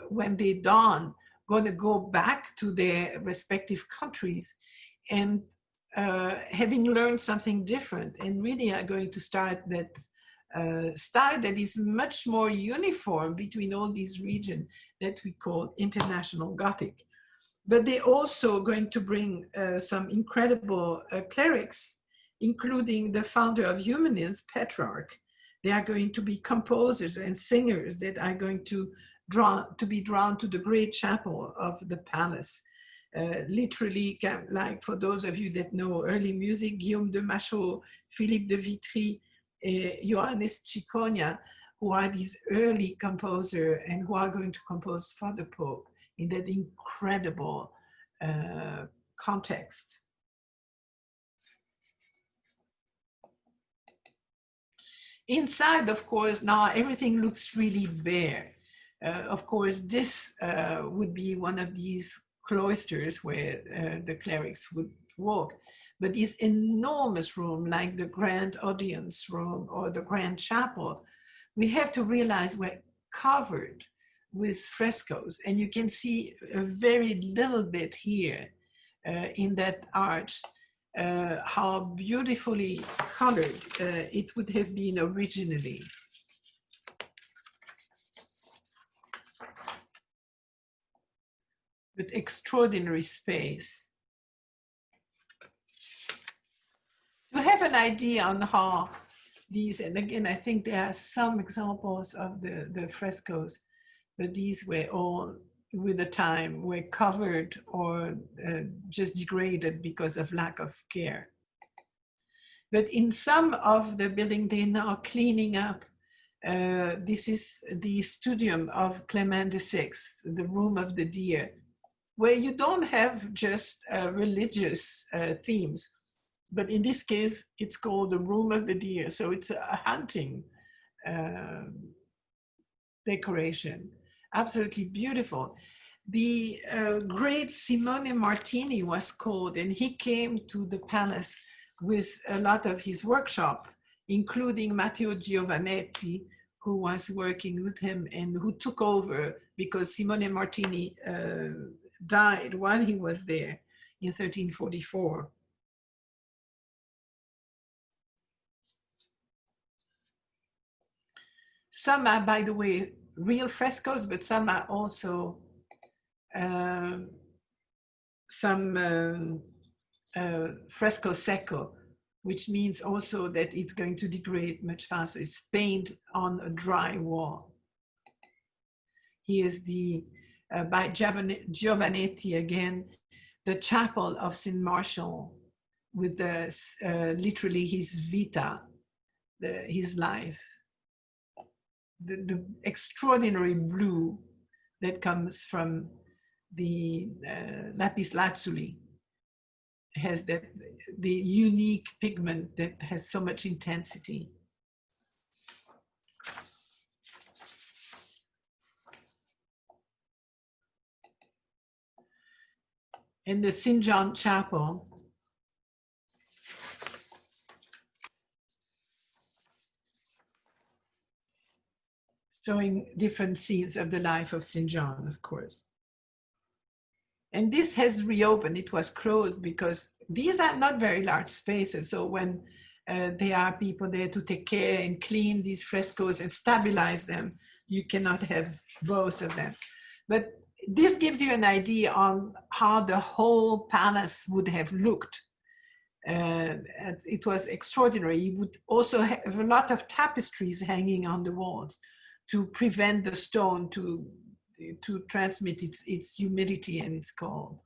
when they're done, going to go back to their respective countries and having learned something different, and really are going to start that style that is much more uniform between all these regions that we call international Gothic. But they're also going to bring some incredible clerics, including the founder of humanism, Petrarch. They are going to be composers and singers that are going to be drawn to the great chapel of the palace. Literally, like for those of you that know early music, Guillaume de Machaut, Philippe de Vitry, Johannes Cicogna, who are these early composers and who are going to compose for the Pope in that incredible context. Inside, of course, now everything looks really bare. Of course, this would be one of these cloisters where the clerics would walk. But this enormous room, like the grand audience room or the grand chapel, we have to realize we're covered with frescoes. And you can see a very little bit here in that arch, how beautifully colored it would have been originally. With extraordinary space. To have an idea on how these, and again, I think there are some examples of the frescoes, but these were all, with the time, were covered or just degraded because of lack of care. But in some of the building, they're now cleaning up. This is the studium of Clement VI, the Room of the Deer, where you don't have just religious themes, but in this case, it's called the Room of the Deer. So it's a hunting decoration, absolutely beautiful. The great Simone Martini was called, and he came to the palace with a lot of his workshop, including Matteo Giovannetti, who was working with him and who took over because Simone Martini died while he was there in 1344. Some are, by the way, real frescoes, but some are also some fresco secco, which means also that it's going to degrade much faster. It's paint on a dry wall. Here's the, by Giovannetti again, the chapel of St. Martial with the, literally his vita, his life. The extraordinary blue that comes from the lapis lazuli has that, the unique pigment that has so much intensity. In the St. John Chapel, showing different scenes of the life of St. John, of course. And this has reopened. It was closed because these are not very large spaces. So when there are people there to take care and clean these frescoes and stabilize them, you cannot have both of them. But this gives you an idea on how the whole palace would have looked. It was extraordinary. You would also have a lot of tapestries hanging on the walls to prevent the stone to transmit its humidity and its cold.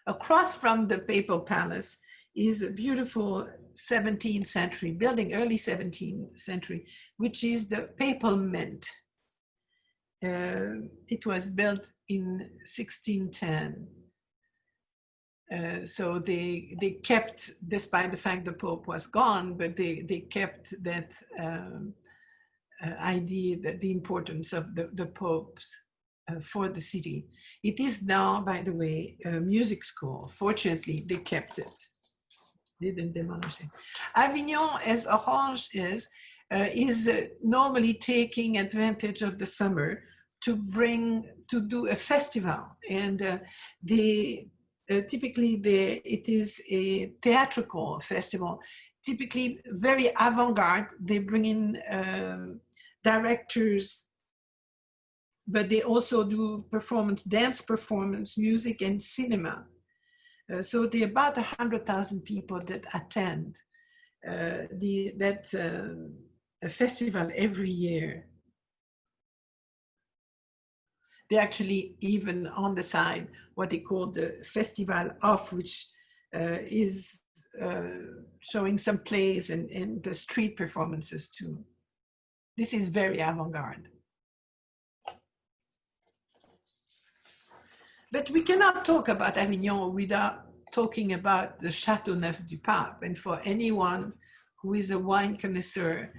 Across from the papal palace is a beautiful 17th century building, early 17th century, which is the Papal Mint. It was built in 1610. So they kept, despite the fact the Pope was gone, but they kept that idea, that the importance of the popes for the city. It is now, by the way, a music school. Fortunately, they kept it. They didn't demolish it. Avignon, as Orange is normally taking advantage of the summer to do a festival. And typically it is a theatrical festival, typically very avant-garde. They bring in directors, but they also do performance, dance performance, music, and cinema. So there are about 100,000 people that attend that festival every year. They actually even on the side what they call the Festival Off, which is showing some plays and the street performances too. This is very avant-garde. But we cannot talk about Avignon without talking about the Châteauneuf du Pape. And for anyone who is a wine connoisseur,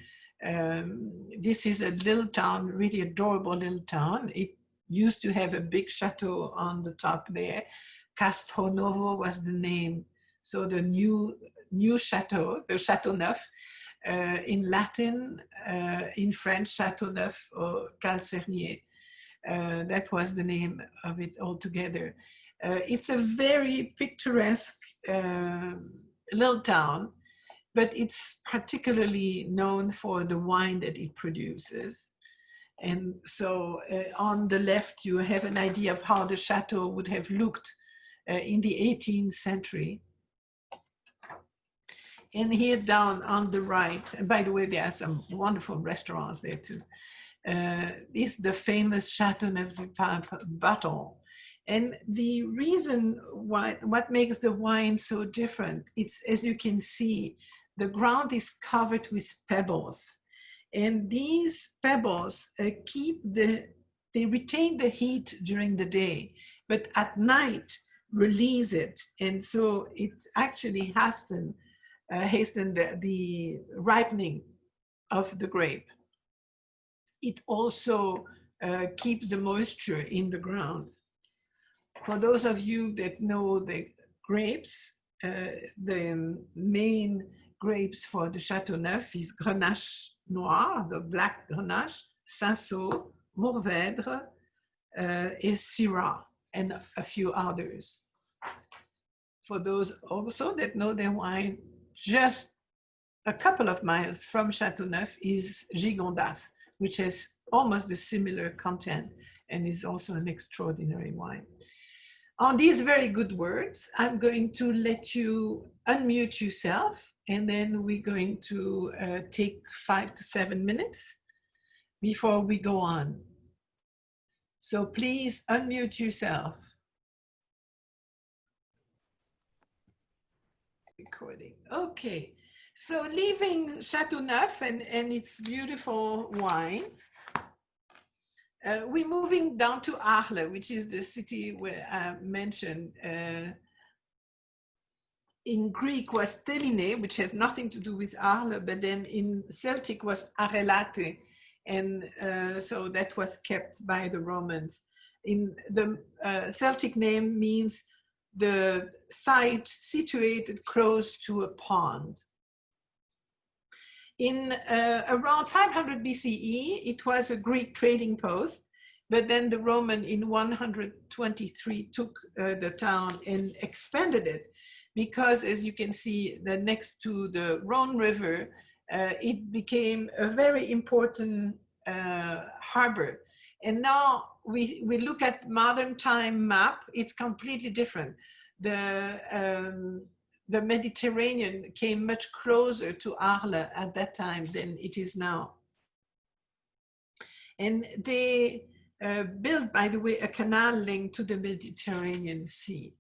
this is a little town, really adorable little town. It used to have a big chateau on the top there. Castronovo was the name. So the new chateau, the Châteauneuf, in Latin, in French, Châteauneuf or Calcernier. That was the name of it altogether. It's a very picturesque little town, but it's particularly known for the wine that it produces. And so on the left, you have an idea of how the chateau would have looked in the 18th century. And here down on the right, and by the way, there are some wonderful restaurants there too, is the famous Châteauneuf du Pape bottle. And the reason why, what makes the wine so different, it's, as you can see, the ground is covered with pebbles. And these pebbles they retain the heat during the day, but at night release it. And so it actually hasten the ripening of the grape. It also keeps the moisture in the ground. For those of you that know the grapes, the main grapes for the Châteauneuf is Grenache Noir, the black Grenache, Cinsault, Mourvèdre, and Syrah, and a few others. For those also that know their wine, just a couple of miles from Châteauneuf is Gigondas, which has almost the similar content and is also an extraordinary wine. On these very good words, I'm going to let you unmute yourself, and then we're going to take 5 to 7 minutes before we go on. So please unmute yourself. Recording. Okay, so leaving Châteauneuf and its beautiful wine, we're moving down to Arles, which is the city where I mentioned. In Greek was Teline, which has nothing to do with Arles, but then in Celtic was Arelate, and so that was kept by the Romans. In the Celtic name means the site situated close to a pond. In around 500 BCE, it was a Greek trading post, but then the Roman in 123 took the town and expanded it, because as you can see, next to the Rhone River, it became a very important harbor. And now we look at modern time map, it's completely different. The Mediterranean came much closer to Arles at that time than it is now. And they built, by the way, a canal link to the Mediterranean Sea.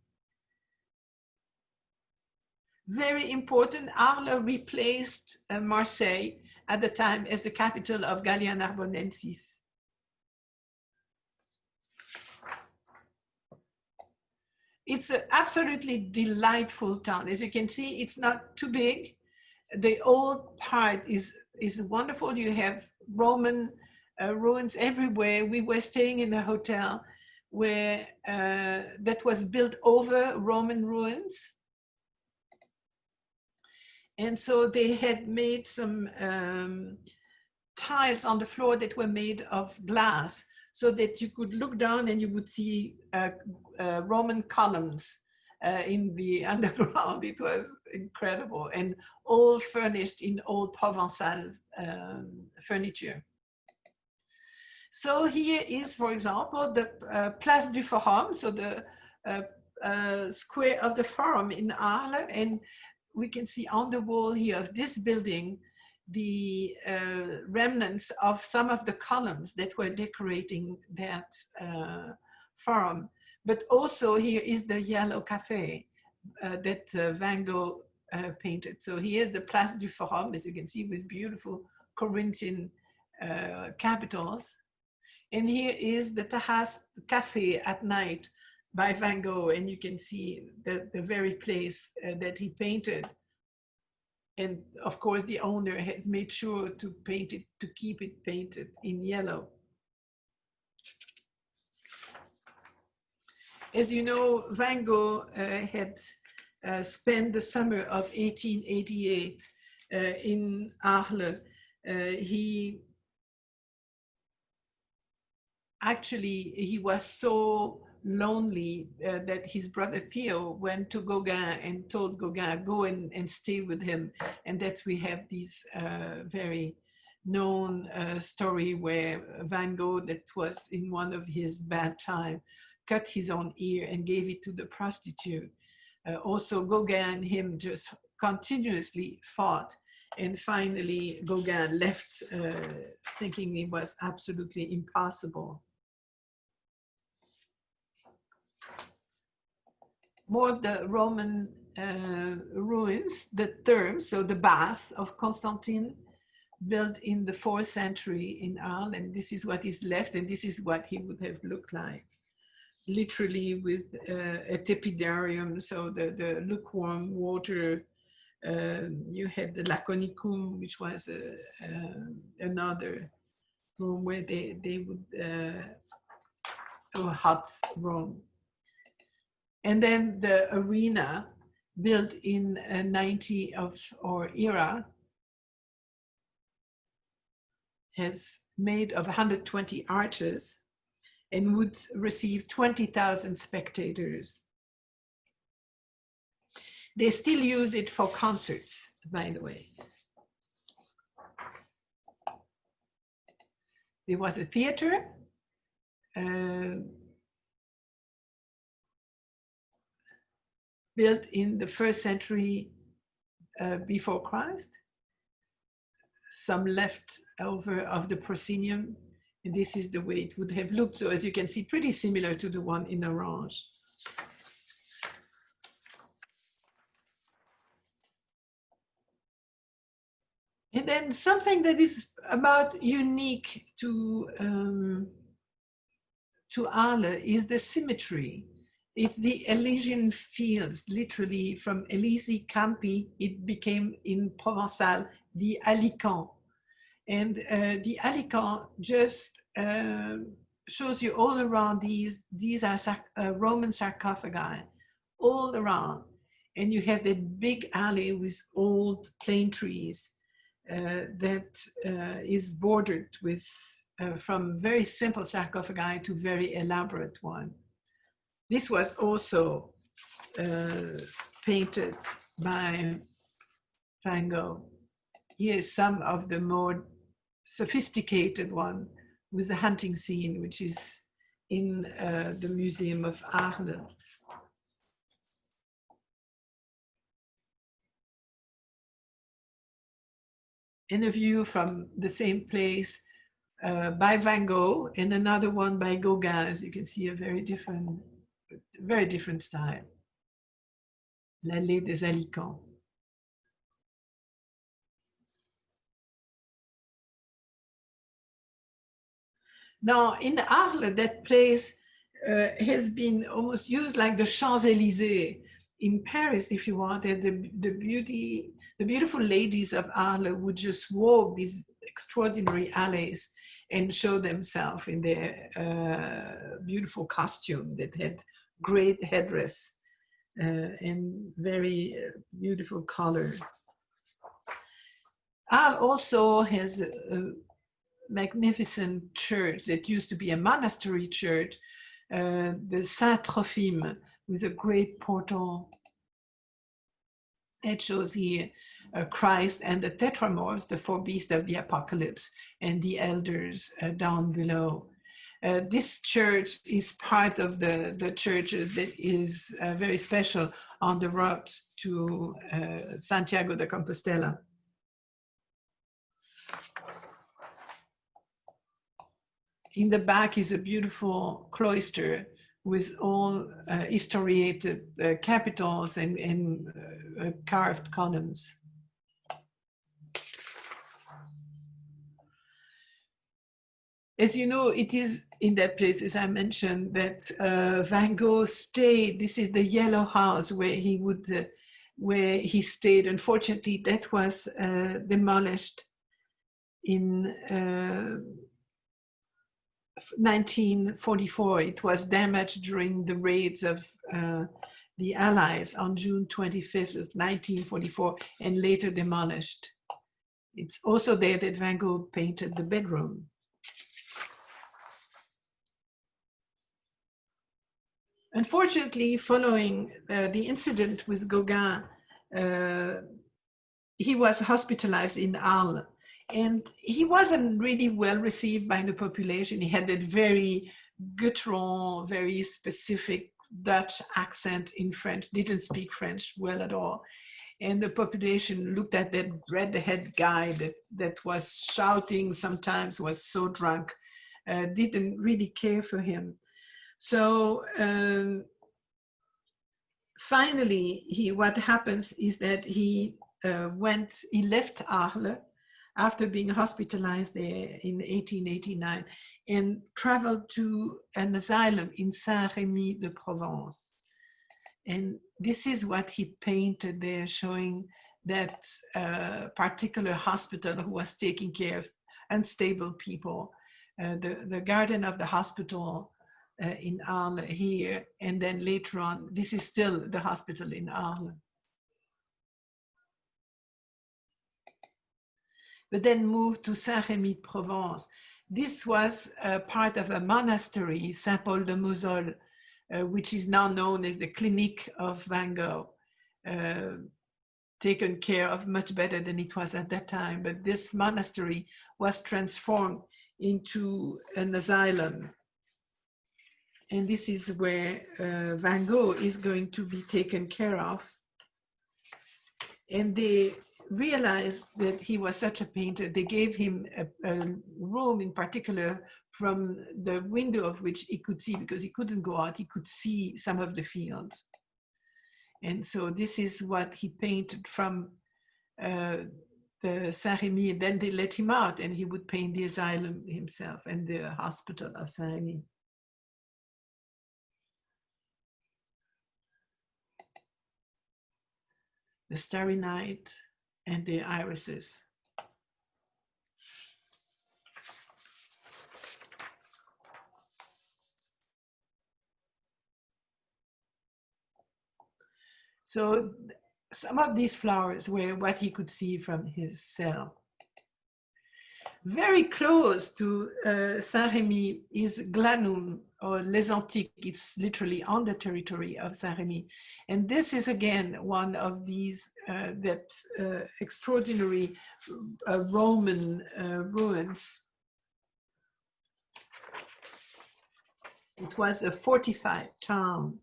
Very important, Arles replaced Marseille at the time as the capital of Gallia Narbonensis. It's an absolutely delightful town. As you can see, it's not too big. The old part is wonderful. You have Roman ruins everywhere. We were staying in a hotel where that was built over Roman ruins. And so they had made some tiles on the floor that were made of glass, so that you could look down and you would see Roman columns in the underground. It was incredible, and all furnished in old Provençal furniture. So here is, for example, the Place du Forum, so the square of the Forum in Arles, and we can see on the wall here of this building the remnants of some of the columns that were decorating that forum. But also here is the yellow cafe that Van Gogh painted. So here's the Place du Forum, as you can see, with beautiful Corinthian capitals. And here is the Terrasse Cafe at night by Van Gogh, and you can see the very place that he painted. And of course, the owner has made sure to paint it, to keep it painted in yellow. As you know, Van Gogh had spent the summer of 1888 in Arles. He was so lonely that his brother Theo went to Gauguin and told Gauguin, go and stay with him. And that we have this very known story where Van Gogh, that was in one of his bad times, cut his own ear and gave it to the prostitute. Also, Gauguin and him just continuously fought. And finally, Gauguin left thinking it was absolutely impossible. more of the Roman ruins, the thermes, so the bath of Constantine, built in the 4th century in Arles, and this is what is left, and this is what he would have looked like, literally with a tepidarium, so the lukewarm water. You had the Laconicum, which was another room where they would, a hot room. And then the arena, built in 90 or era, has made of 120 arches and would receive 20,000 spectators. They still use it for concerts, by the way. There was a theater, built in the 1st century before Christ. Some left over of the proscenium, and this is the way it would have looked. So as you can see, pretty similar to the one in orange. And then something that is about unique to Arles is the symmetry. It's the Elysian fields, literally from Elisi Campi, it became in Provençal, the Alicant. And the Alicant just shows you all around these are Roman sarcophagi, all around. And you have that big alley with old plane trees that is bordered with, from very simple sarcophagi to very elaborate one. This was also painted by Van Gogh. Here is some of the more sophisticated one with the hunting scene, which is in the Museum of Arles. And a view from the same place by Van Gogh, and another one by Gogh, as you can see, a very different style. L'Allée des Alicants. Now, in Arles, that place has been almost used like the Champs-Élysées in Paris, if you want, and the beautiful ladies of Arles would just walk these extraordinary alleys and show themselves in their beautiful costume that had great headdress and very beautiful color. Arles also has a magnificent church that used to be a monastery church, the Saint-Trophime, with a great portal. It shows here Christ and the tetramorphs, the 4 beasts of the apocalypse, and the elders down below. This church is part of the churches that is very special on the route to Santiago de Compostela. In the back is a beautiful cloister with all historiated capitals and carved columns. As you know, it is in that place, as I mentioned, that Van Gogh stayed. This is the yellow house where he would, where he stayed. Unfortunately, that was demolished in 1944. It was damaged during the raids of the Allies on June 25th of 1944 and later demolished. It's also there that Van Gogh painted the bedroom. Unfortunately, following the incident with Gauguin, he was hospitalized in Arles, and he wasn't really well received by the population. He had that very guttural, very specific Dutch accent in French, didn't speak French well at all. And the population looked at that redhead guy that was shouting, sometimes was so drunk, didn't really care for him. So finally, what happens is that he left Arles after being hospitalized there in 1889 and traveled to an asylum in Saint-Rémy-de-Provence. And this is what he painted there, showing that particular hospital who was taking care of unstable people. The garden of the hospital in Arles here, and then later on, this is still the hospital in Arles. But then moved to Saint-Rémy-de-Provence. This was part of a monastery, Saint-Paul de Mosol, which is now known as the Clinique of Van Gogh, taken care of much better than it was at that time. But this monastery was transformed into an asylum. And this is where Van Gogh is going to be taken care of. And they realized that he was such a painter. They gave him a room in particular from the window of which he could see, because he couldn't go out, he could see some of the fields. And so this is what he painted from the Saint-Rémy, and then they let him out and he would paint the asylum himself and the hospital of Saint-Rémy. The Starry Night and the irises. So some of these flowers were what he could see from his cell. Very close to Saint-Rémy is Glanum, or Les Antiques. It's literally on the territory of Saint-Rémy. And this is again one of these extraordinary Roman ruins. It was a fortified town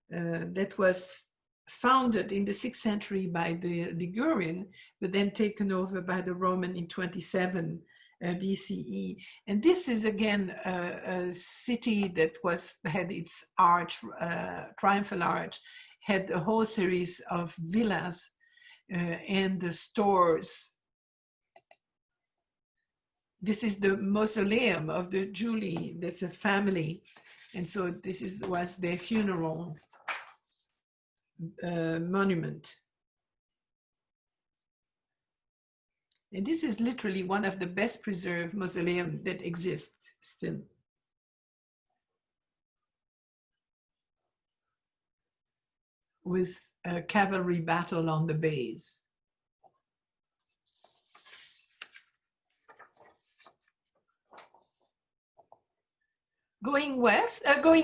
that was founded in the 6th century by the Ligurian, but then taken over by the Roman in 27 BCE. And this is again a city that had its arch, triumphal arch, had a whole series of villas and the stores. This is the mausoleum of the Julie. There's a family, and so this was their funeral monument. And this is literally one of the best preserved mausoleums that exists still. With a cavalry battle on the bays. Going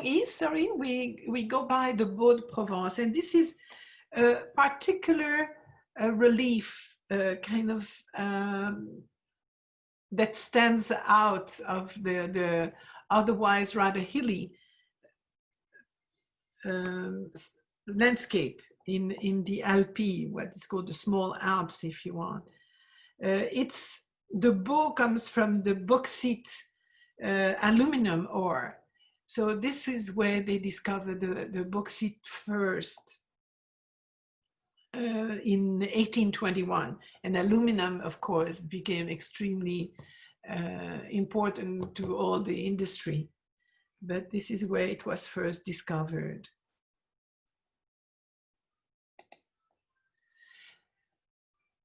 east, sorry, we go by the Beaux de Provence, and this is a particular relief, kind of that stands out of the otherwise rather hilly landscape in the Alpi, what is called the small Alps, if you want. The Beaux comes from the bauxite aluminum ore. So this is where they discovered the bauxite first in 1821. And aluminum, of course, became extremely important to all the industry. But this is where it was first discovered.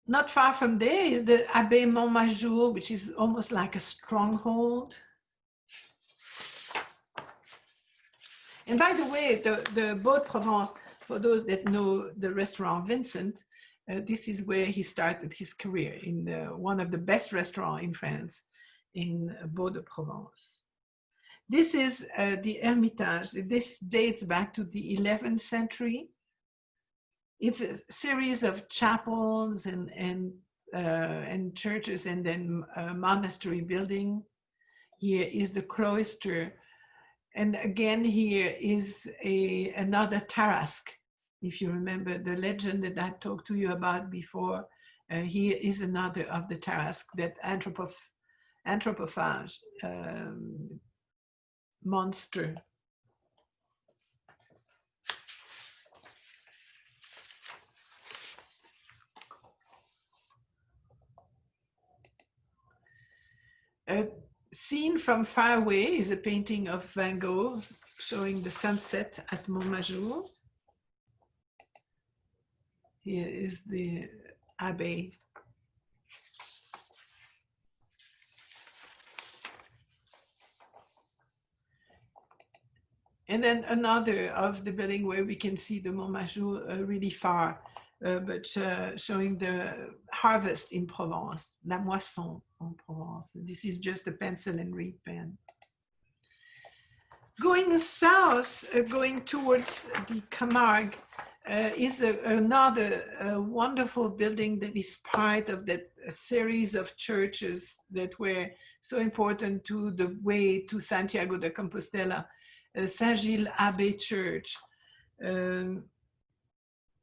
Not far from there is the Abbaye Montmajour, which is almost like a stronghold. And by the way, the Beaux de Provence, for those that know the restaurant Vincent, this is where he started his career, in one of the best restaurants in France, in Beaux de Provence. This is the Hermitage. This dates back to the 11th century. It's a series of chapels and churches, and then a monastery building. Here is the cloister. And again, here is another Tarasque. If you remember the legend that I talked to you about before, here is another of the Tarasque, that anthropophage monster. Seen from Far Away is a painting of Van Gogh showing the sunset at Montmajour. Here is the Abbey. And then another of the building where we can see the Montmajour really far, but showing the harvest in Provence, la moisson en Provence. This is just a pencil and reed pen. Going south, going towards the Camargue, is another wonderful building that is part of that series of churches that were so important to the way to Santiago de Compostela. Saint-Gilles Abbey Church.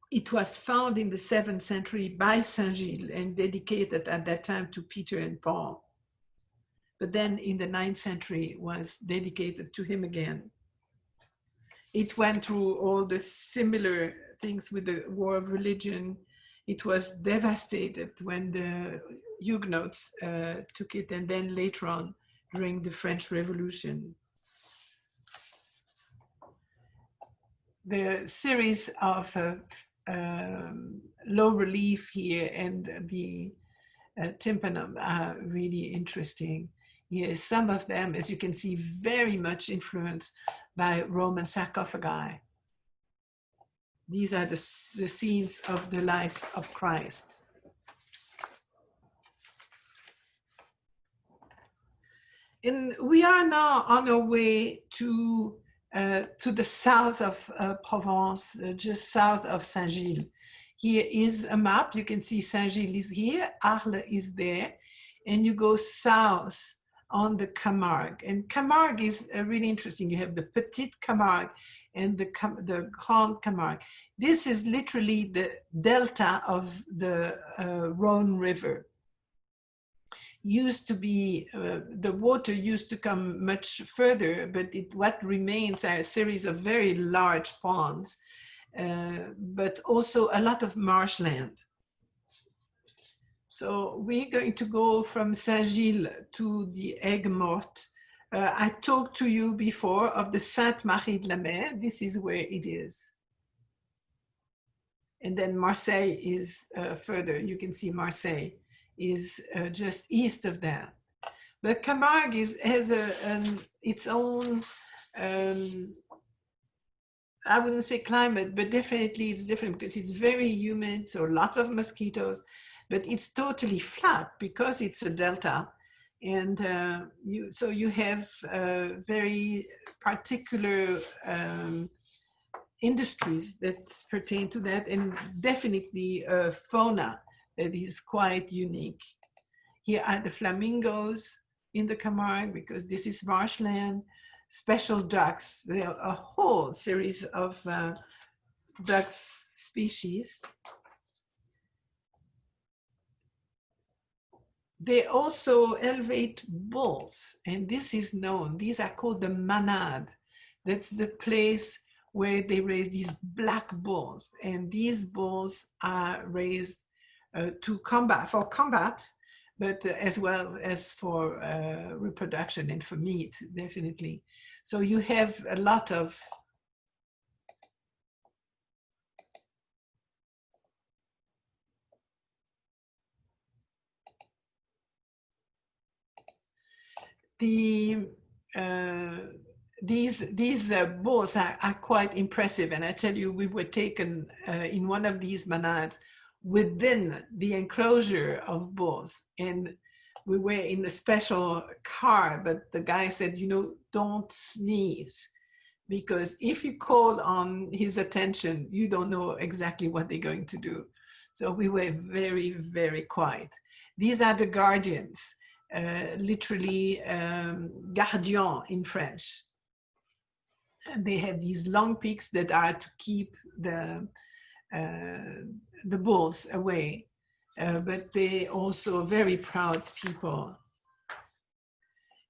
It was founded in the 7th century by Saint Gilles and dedicated at that time to Peter and Paul. But then in the 9th century was dedicated to him again. It went through all the similar things with the war of religion. It was devastated when the Huguenots took it, and then later on during the French Revolution. The series of low relief here and the tympanum are really interesting. Here, some of them, as you can see, very much influenced by Roman sarcophagi. These are the scenes of the life of Christ. And we are now on our way to the south of Provence, just south of Saint-Gilles. Here is a map. You can see Saint-Gilles is here, Arles is there, and you go south on the Camargue. And Camargue is really interesting. You have the Petite Camargue and the Grande Camargue. This is literally the delta of the Rhone River. Used to be, the water used to come much further, but what remains are a series of very large ponds, but also a lot of marshland. So we're going to go from Saint-Gilles to the Aigues-Mortes. I talked to you before of the Sainte-Marie-de-la-Mer. This is where it is. And then Marseille is further. You can see Marseille is just east of that. But Camargue has its own, I wouldn't say climate, but definitely it's different because it's very humid, so lots of mosquitoes, but it's totally flat because it's a delta. And so you have very particular industries that pertain to that, and definitely fauna that is quite unique. Here are the flamingos in the Camargue because this is marshland. Special ducks, there are a whole series of ducks species. They also elevate bulls, and this is known. These are called the manades. That's the place where they raise these black bulls, and these bulls are raised for combat, but as well as for reproduction and for meat, definitely. So you have a lot of these bulls are quite impressive, and I tell you, we were taken in one of these manades within the enclosure of bulls, and we were in a special car, but the guy said, you know, don't sneeze, because if you call on his attention, you don't know exactly what they're going to do. So we were very, very quiet. These are the guardians, literally gardien in French. And they have these long peaks that are to keep the bulls away, but they also very proud people.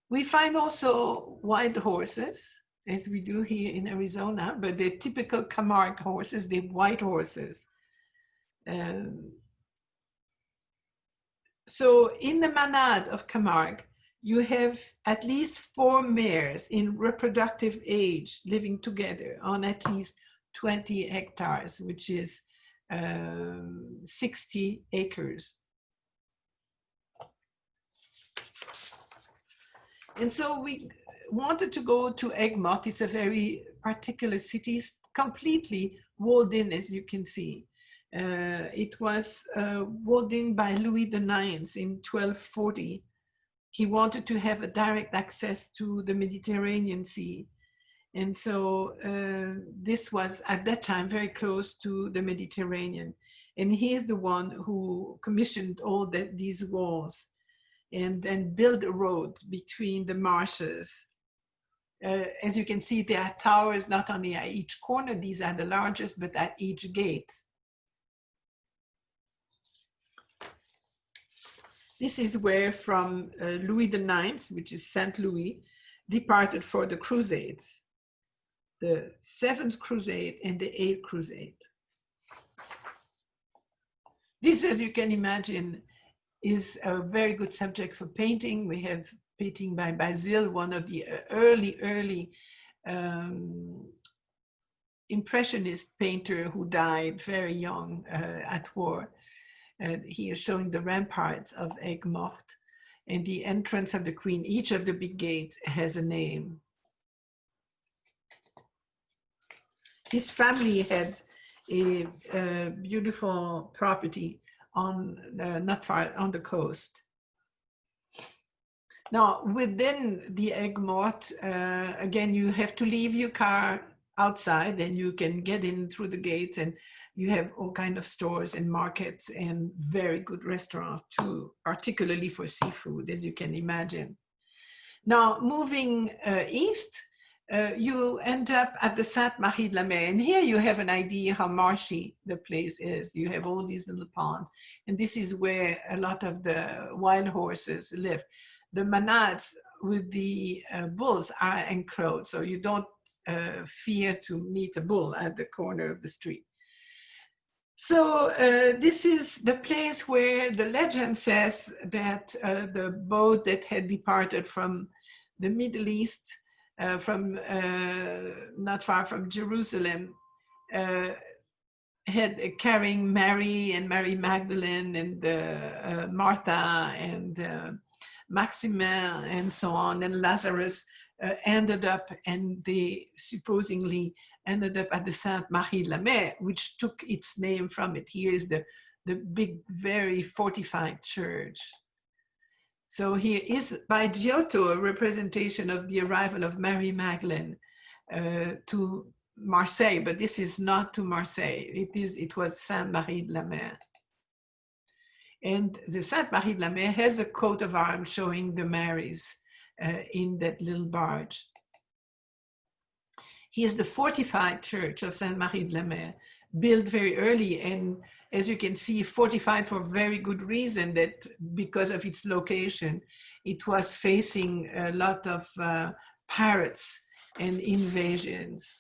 We find also wild horses, as we do here in Arizona, but they're typical Camargue horses, they're white horses. So in the manade of Camargue, you have at least 4 mares in reproductive age living together on at least 20 hectares, which is 60 acres. And so we wanted to go to Aigues-Mortes. It's a very particular city, completely walled in, as you can see. It was walled in by Louis IX in 1240. He wanted to have a direct access to the Mediterranean Sea. And so this was at that time very close to the Mediterranean. And he's the one who commissioned all these walls and then built a road between the marshes. As you can see, there are towers not only at each corner, these are the largest, but at each gate. This is where from Louis IX, which is Saint Louis, departed for the Crusades, the 7th Crusade and the 8th Crusade. This, as you can imagine, is a very good subject for painting. We have painting by Basile, one of the early Impressionist painter who died very young at war. He is showing the ramparts of Aigues-Mortes and the entrance of the Queen. Each of the big gates has a name. His family had a beautiful property on not far on the coast. Now, within the Aigues-Mortes, again, you have to leave your car outside and you can get in through the gates, and you have all kinds of stores and markets and very good restaurants too, particularly for seafood, as you can imagine. Now, moving east, you end up at the Sainte-Marie-de-la-Mer, and here you have an idea how marshy the place is. You have all these little ponds, and this is where a lot of the wild horses live. The manades with the bulls are enclosed, so you don't fear to meet a bull at the corner of the street. So this is the place where the legend says that the boat that had departed from the Middle East, from not far from Jerusalem, had carrying Mary and Mary Magdalene and Martha and Maximin and so on, and Lazarus ended up, and they supposedly ended up at the Sainte-Marie-de-la-Mer, which took its name from it. Here is the big, very fortified church. So here is by Giotto a representation of the arrival of Mary Magdalene to Marseille, but this is not to Marseille. It was Sainte-Marie-de-la-Mer. And the Sainte-Marie-de-la-Mer has a coat of arms showing the Marys in that little barge. Here's the fortified church of Sainte-Marie-de-la-Mer, built very early, and as you can see, fortified for very good reason, that because of its location, it was facing a lot of pirates and invasions.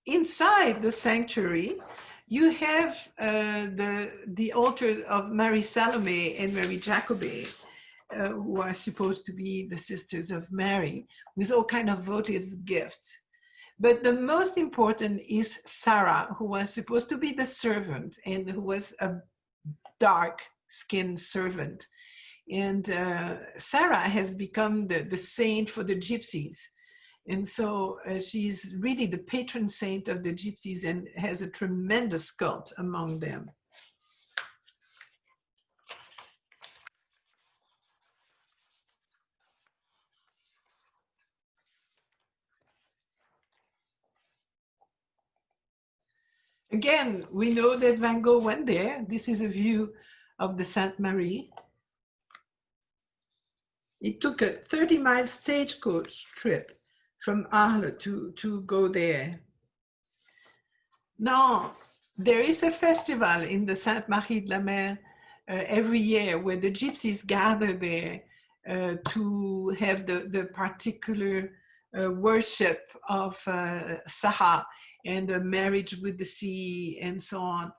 Inside the sanctuary, you have the altar of Mary Salome and Mary Jacobe, who are supposed to be the sisters of Mary, with all kinds of votive gifts. But the most important is Sarah, who was supposed to be the servant and who was a dark-skinned servant. And Sarah has become the saint for the gypsies. And so she's really the patron saint of the gypsies and has a tremendous cult among them. Again, we know that Van Gogh went there. This is a view of the Sainte Marie. It took a 30-mile stagecoach trip from Arles to go there. Now, there is a festival in the Sainte-Marie-de-la-Mer every year where the gypsies gather there to have the particular worship of Saha and the marriage with the sea and so on.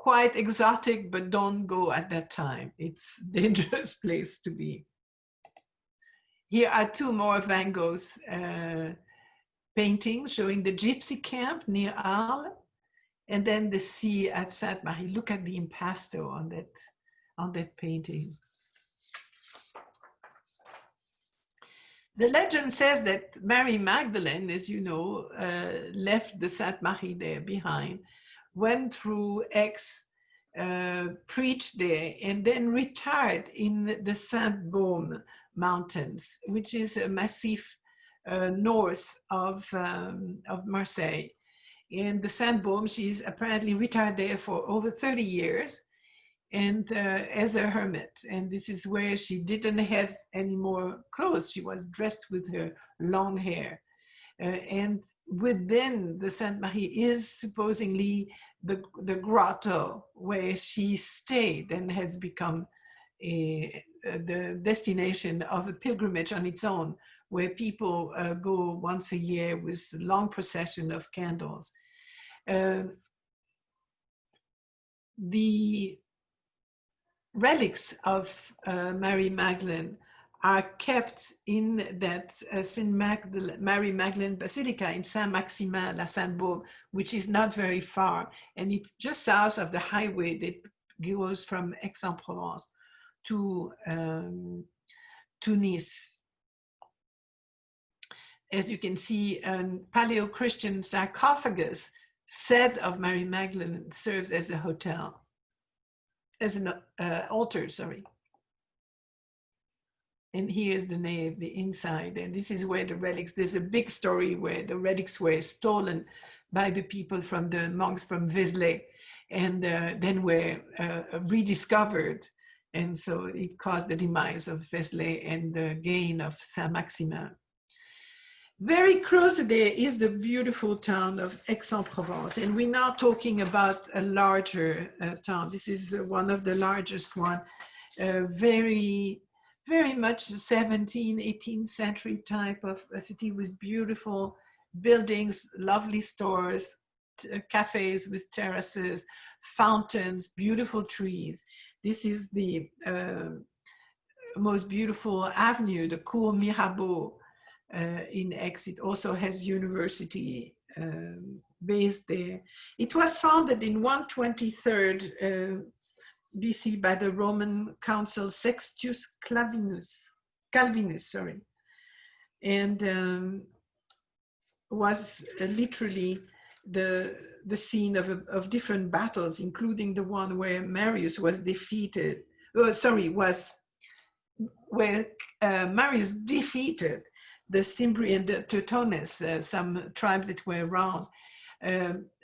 quite exotic, but don't go at that time. It's a dangerous place to be. Here are two more Van Gogh's paintings showing the gypsy camp near Arles, and then the sea at Sainte-Marie. Look at the impasto on that painting. The legend says that Mary Magdalene, as you know, left the Sainte-Marie there behind, went through Aix, preached there, and then retired in the Sainte-Baume mountains, which is a massif north of Marseille. In the Sainte-Baume, she's apparently retired there for over 30 years, and as a hermit. And this is where she didn't have any more clothes. She was dressed with her long hair. And within the Sainte-Marie is supposedly the grotto where she stayed and has become the destination of a pilgrimage on its own, where people go once a year with a long procession of candles. The relics of Mary Magdalene are kept in that Mary Magdalene Basilica in Saint-Maximin, La Sainte-Baume, which is not very far. And it's just south of the highway that goes from Aix-en-Provence to Nice. As you can see, a Paleo-Christian sarcophagus said of Mary Magdalene serves as a hotel, as an altar, sorry. And here's the nave, the inside, and this is where the relics, there's a big story where the relics were stolen by the people from the monks from Vézelay, and then were rediscovered. And so it caused the demise of Vézelay and the gain of Saint-Maximin. Very close to there is the beautiful town of Aix-en-Provence, and we're now talking about a larger town. This is one of the largest one, very much 17th, 18th century type of a city with beautiful buildings, lovely stores, cafes with terraces, fountains, beautiful trees. This is the most beautiful avenue, the Cours Mirabeau, in Aix. It also has university based there. It was founded in 123rd BC by the Roman consul Sextius Calvinus, sorry, and was literally the scene of different battles, including the one where Marius was defeated. Where Marius defeated the Cimbri and the Teutones, some tribes that were around.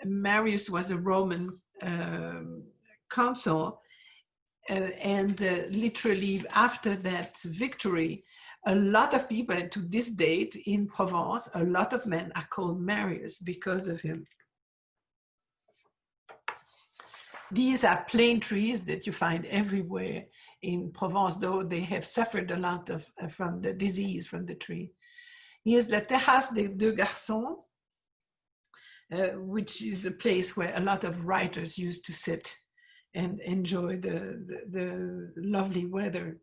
Marius was a Roman consul, and literally after that victory, a lot of people, and to this date in Provence, a lot of men are called Marius because of him. These are plane trees that you find everywhere in Provence, though they have suffered a lot from the disease from the tree. Here's La Terrasse des Deux Garçons, which is a place where a lot of writers used to sit and enjoy the lovely weather.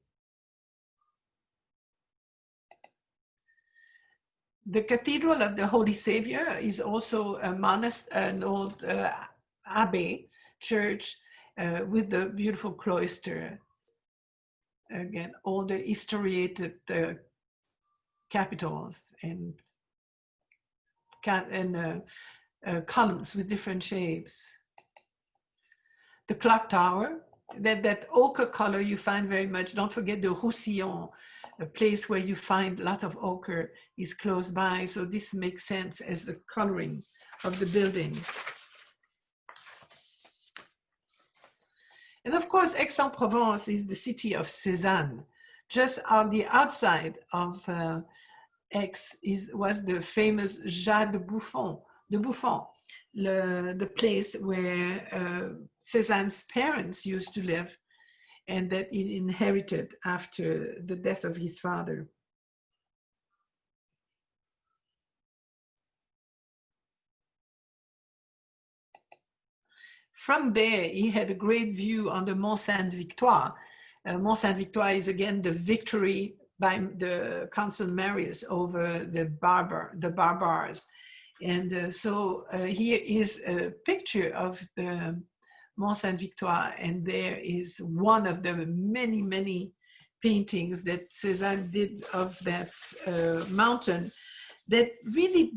The Cathedral of the Holy Savior is also a monastery, an old abbey church with the beautiful cloister. Again, all the historiated capitals and columns with different shapes. The clock tower, that ochre color you find very much. Don't forget the Roussillon, a place where you find a lot of ochre is close by. So this makes sense as the coloring of the buildings. And of course, Aix-en-Provence is the city of Cézanne. Just on the outside of Aix was the famous Jas de Buffon, the place where Cézanne's parents used to live, and that he inherited after the death of his father. from there, he had a great view on the Mont Sainte-Victoire. Mont Sainte-Victoire is again the victory by the Consul Marius over the barbars. And so here is a picture of the Mont Sainte-Victoire, and there is one of the many, many paintings that Cézanne did of that mountain, that really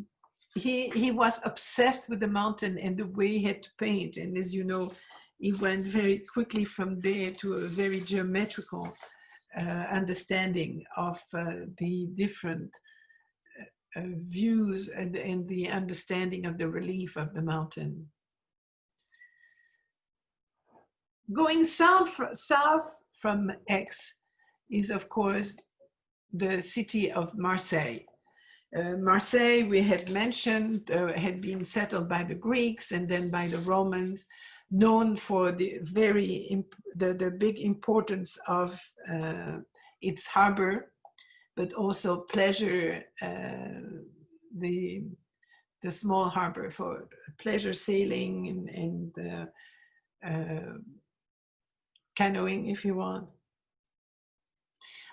he was obsessed with the mountain and the way he had to paint. And as you know, he went very quickly from there to a very geometrical understanding of the different views and the understanding of the relief of the mountain. Going south from Aix is, of course, the city of Marseille. Marseille, we had mentioned, had been settled by the Greeks and then by the Romans, known for the big importance of its harbor, but also pleasure, the small harbor for pleasure sailing and canoeing, if you want.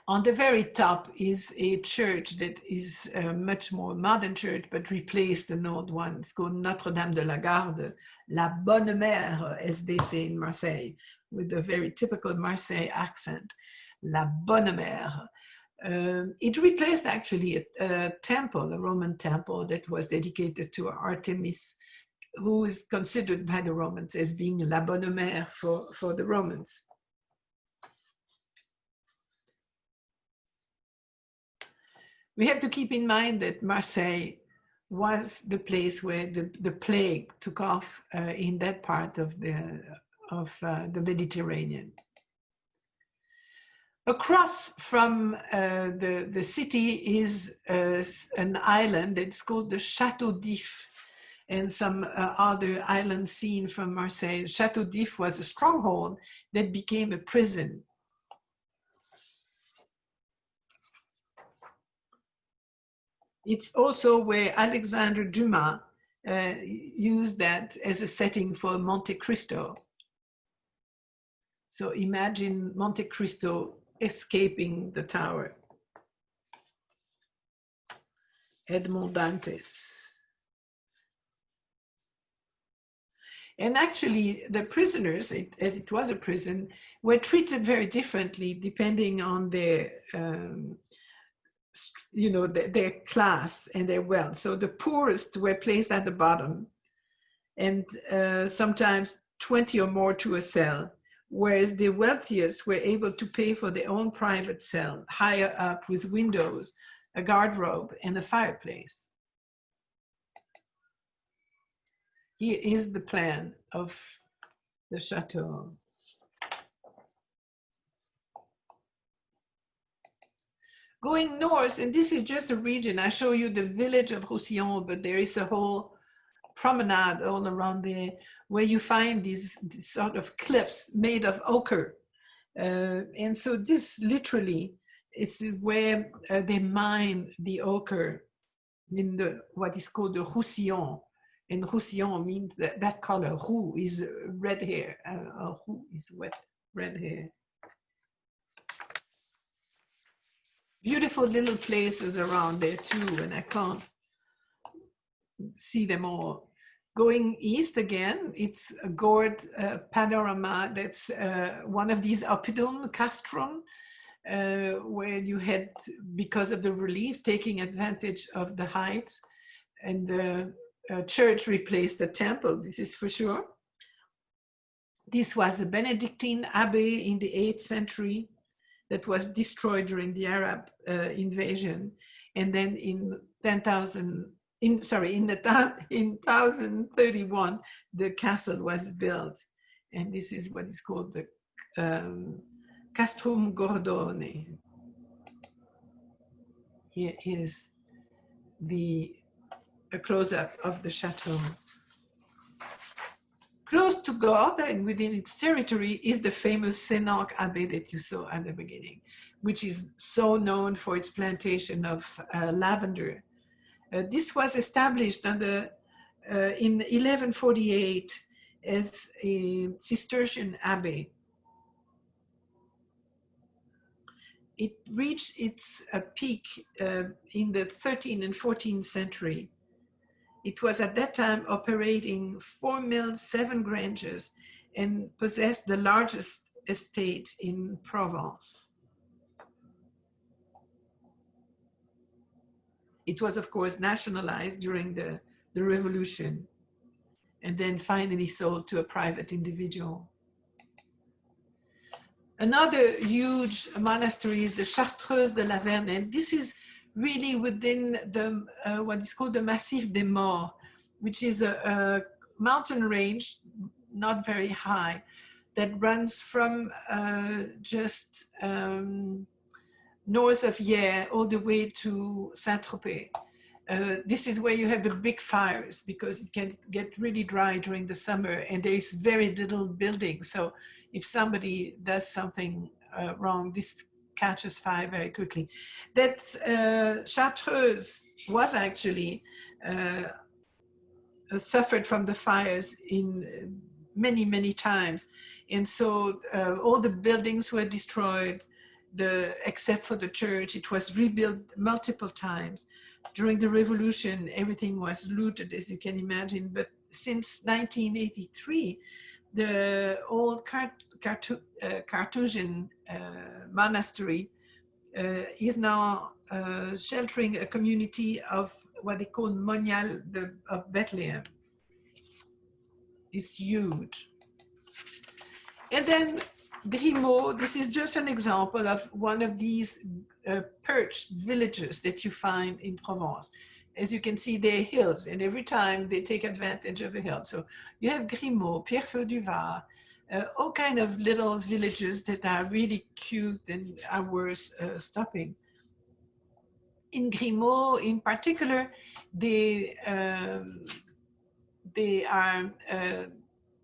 On the very top is a church that is a much more modern church, but replaced an old one. It's called Notre-Dame de la Garde, La Bonne Mère, as they say in Marseille, with a very typical Marseille accent, La Bonne Mère. It replaced actually a temple, a Roman temple that was dedicated to Artemis, who is considered by the Romans as being La Bonne Mère for the Romans. We have to keep in mind that Marseille was the place where the plague took off in that part of the Mediterranean. Across from the city is an island that's called the Château d'If, and some other islands seen from Marseille. Château d'If was a stronghold that became a prison. It's also where Alexandre Dumas used that as a setting for Monte Cristo. So imagine Monte Cristo escaping the tower. Edmond Dantes. And actually, the prisoners, as it was a prison, were treated very differently depending on their their class and their wealth. So the poorest were placed at the bottom, and sometimes 20 or more to a cell, whereas the wealthiest were able to pay for their own private cell, higher up, with windows, a garderobe, and a fireplace. Here is the plan of the chateau. Going north, and this is just a region, I show you the village of Roussillon, but there is a whole promenade all around there where you find these sort of cliffs made of ochre. And so this literally is where they mine the ochre in what is called the Roussillon. And Roussillon means that color. Roux is red hair. Roux is red hair. Beautiful little places around there too, and I can't see them all. Going east again, it's a gourd panorama. That's one of these Oppidum castrum, where you had, because of the relief, taking advantage of the heights, and the church replaced the temple, this is for sure. This was a Benedictine abbey in the 8th century that was destroyed during the Arab invasion, and then in 1031 the castle was built, and this is what is called the Castrum Gordone. Here is a close-up of the chateau. Close to Gogh and within its territory is the famous Sénanque Abbey that you saw at the beginning, which is so known for its plantation of lavender. This was established in 1148 as a Cistercian abbey. It reached its peak in the 13th and 14th century. It was at that time operating 4 mills, 7 granges, and possessed the largest estate in Provence. It was, of course, nationalized during the Revolution, and then finally sold to a private individual. Another huge monastery is the Chartreuse de la Verne, and this is really within the what is called the Massif des Morts, which is a mountain range, not very high, that runs from just north of Hyères all the way to Saint-Tropez. This is where you have the big fires because it can get really dry during the summer and there is very little building. So if somebody does something wrong, this catches fire very quickly. That Chartreuse was actually suffered from the fires in many, many times. And so all the buildings were destroyed, except for the church. It was rebuilt multiple times. During the Revolution, everything was looted, as you can imagine. But since 1983, the old Carthusian monastery is now sheltering a community of what they call Monial of Bethlehem. It's huge. And then Grimaud, this is just an example of one of these perched villages that you find in Provence. As you can see, they're hills, and every time they take advantage of a hill. So you have Grimaud, Pierrefeu-du-Var, all kind of little villages that are really cute and are worth stopping. In Grimaud, in particular, they are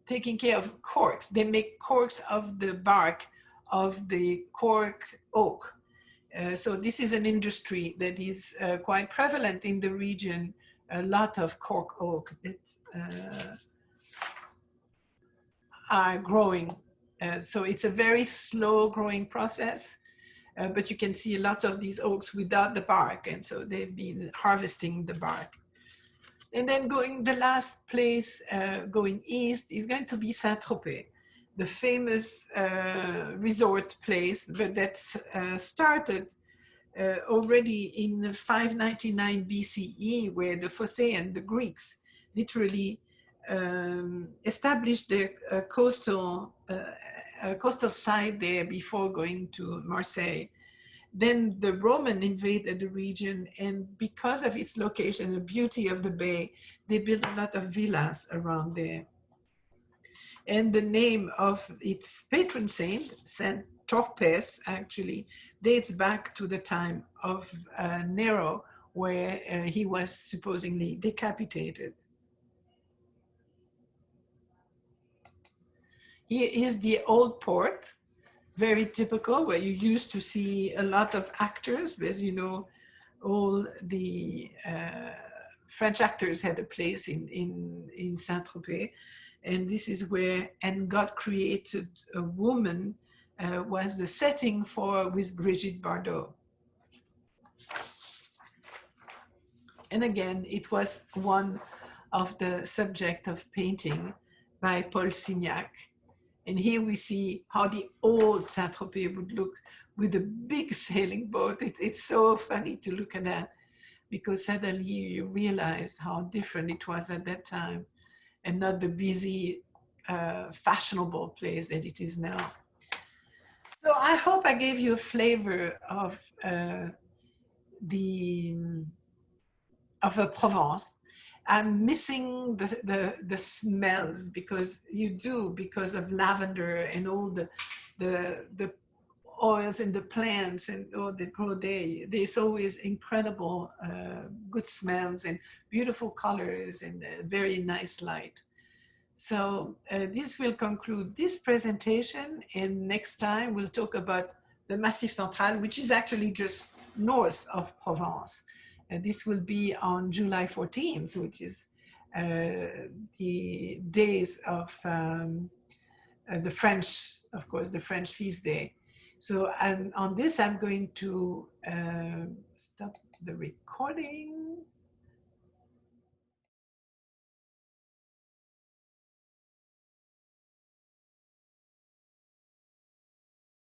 taking care of corks. They make corks of the bark of the cork oak. So this is an industry that is quite prevalent in the region, a lot of cork oak that are growing. So it's a very slow growing process, but you can see lots of these oaks without the bark, and so they've been harvesting the bark. And then the last place going east is going to be Saint-Tropez, the famous resort place, but that's started already in 599 BCE, where the Phocéans, the Greeks, literally established their coastal side there before going to Marseille. Then the Roman invaded the region, and because of its location, the beauty of the bay, they built a lot of villas around there. And the name of its patron saint, Saint Torpes, actually dates back to the time of Nero, where he was supposedly decapitated. Here is the old port, very typical, where you used to see a lot of actors. As you know, all the French actors had a place in Saint-Tropez. And this is where And God Created a Woman was the setting for with Brigitte Bardot. And again, it was one of the subject of painting by Paul Cézanne. And here we see how the old Saint-Tropez would look with a big sailing boat. It's so funny to look at that, because suddenly you realize how different it was at that time, and not the busy, fashionable place that it is now. So I hope I gave you a flavor of Provence. I'm missing the smells, because of lavender and all the oils and the plants and all that grow there. There's always incredible good smells and beautiful colors and very nice light. So this will conclude this presentation, and next time we'll talk about the Massif Central, which is actually just north of Provence. This will be on July 14th, which is the days of the French, of course, the French feast day. So on this, I'm going to stop the recording.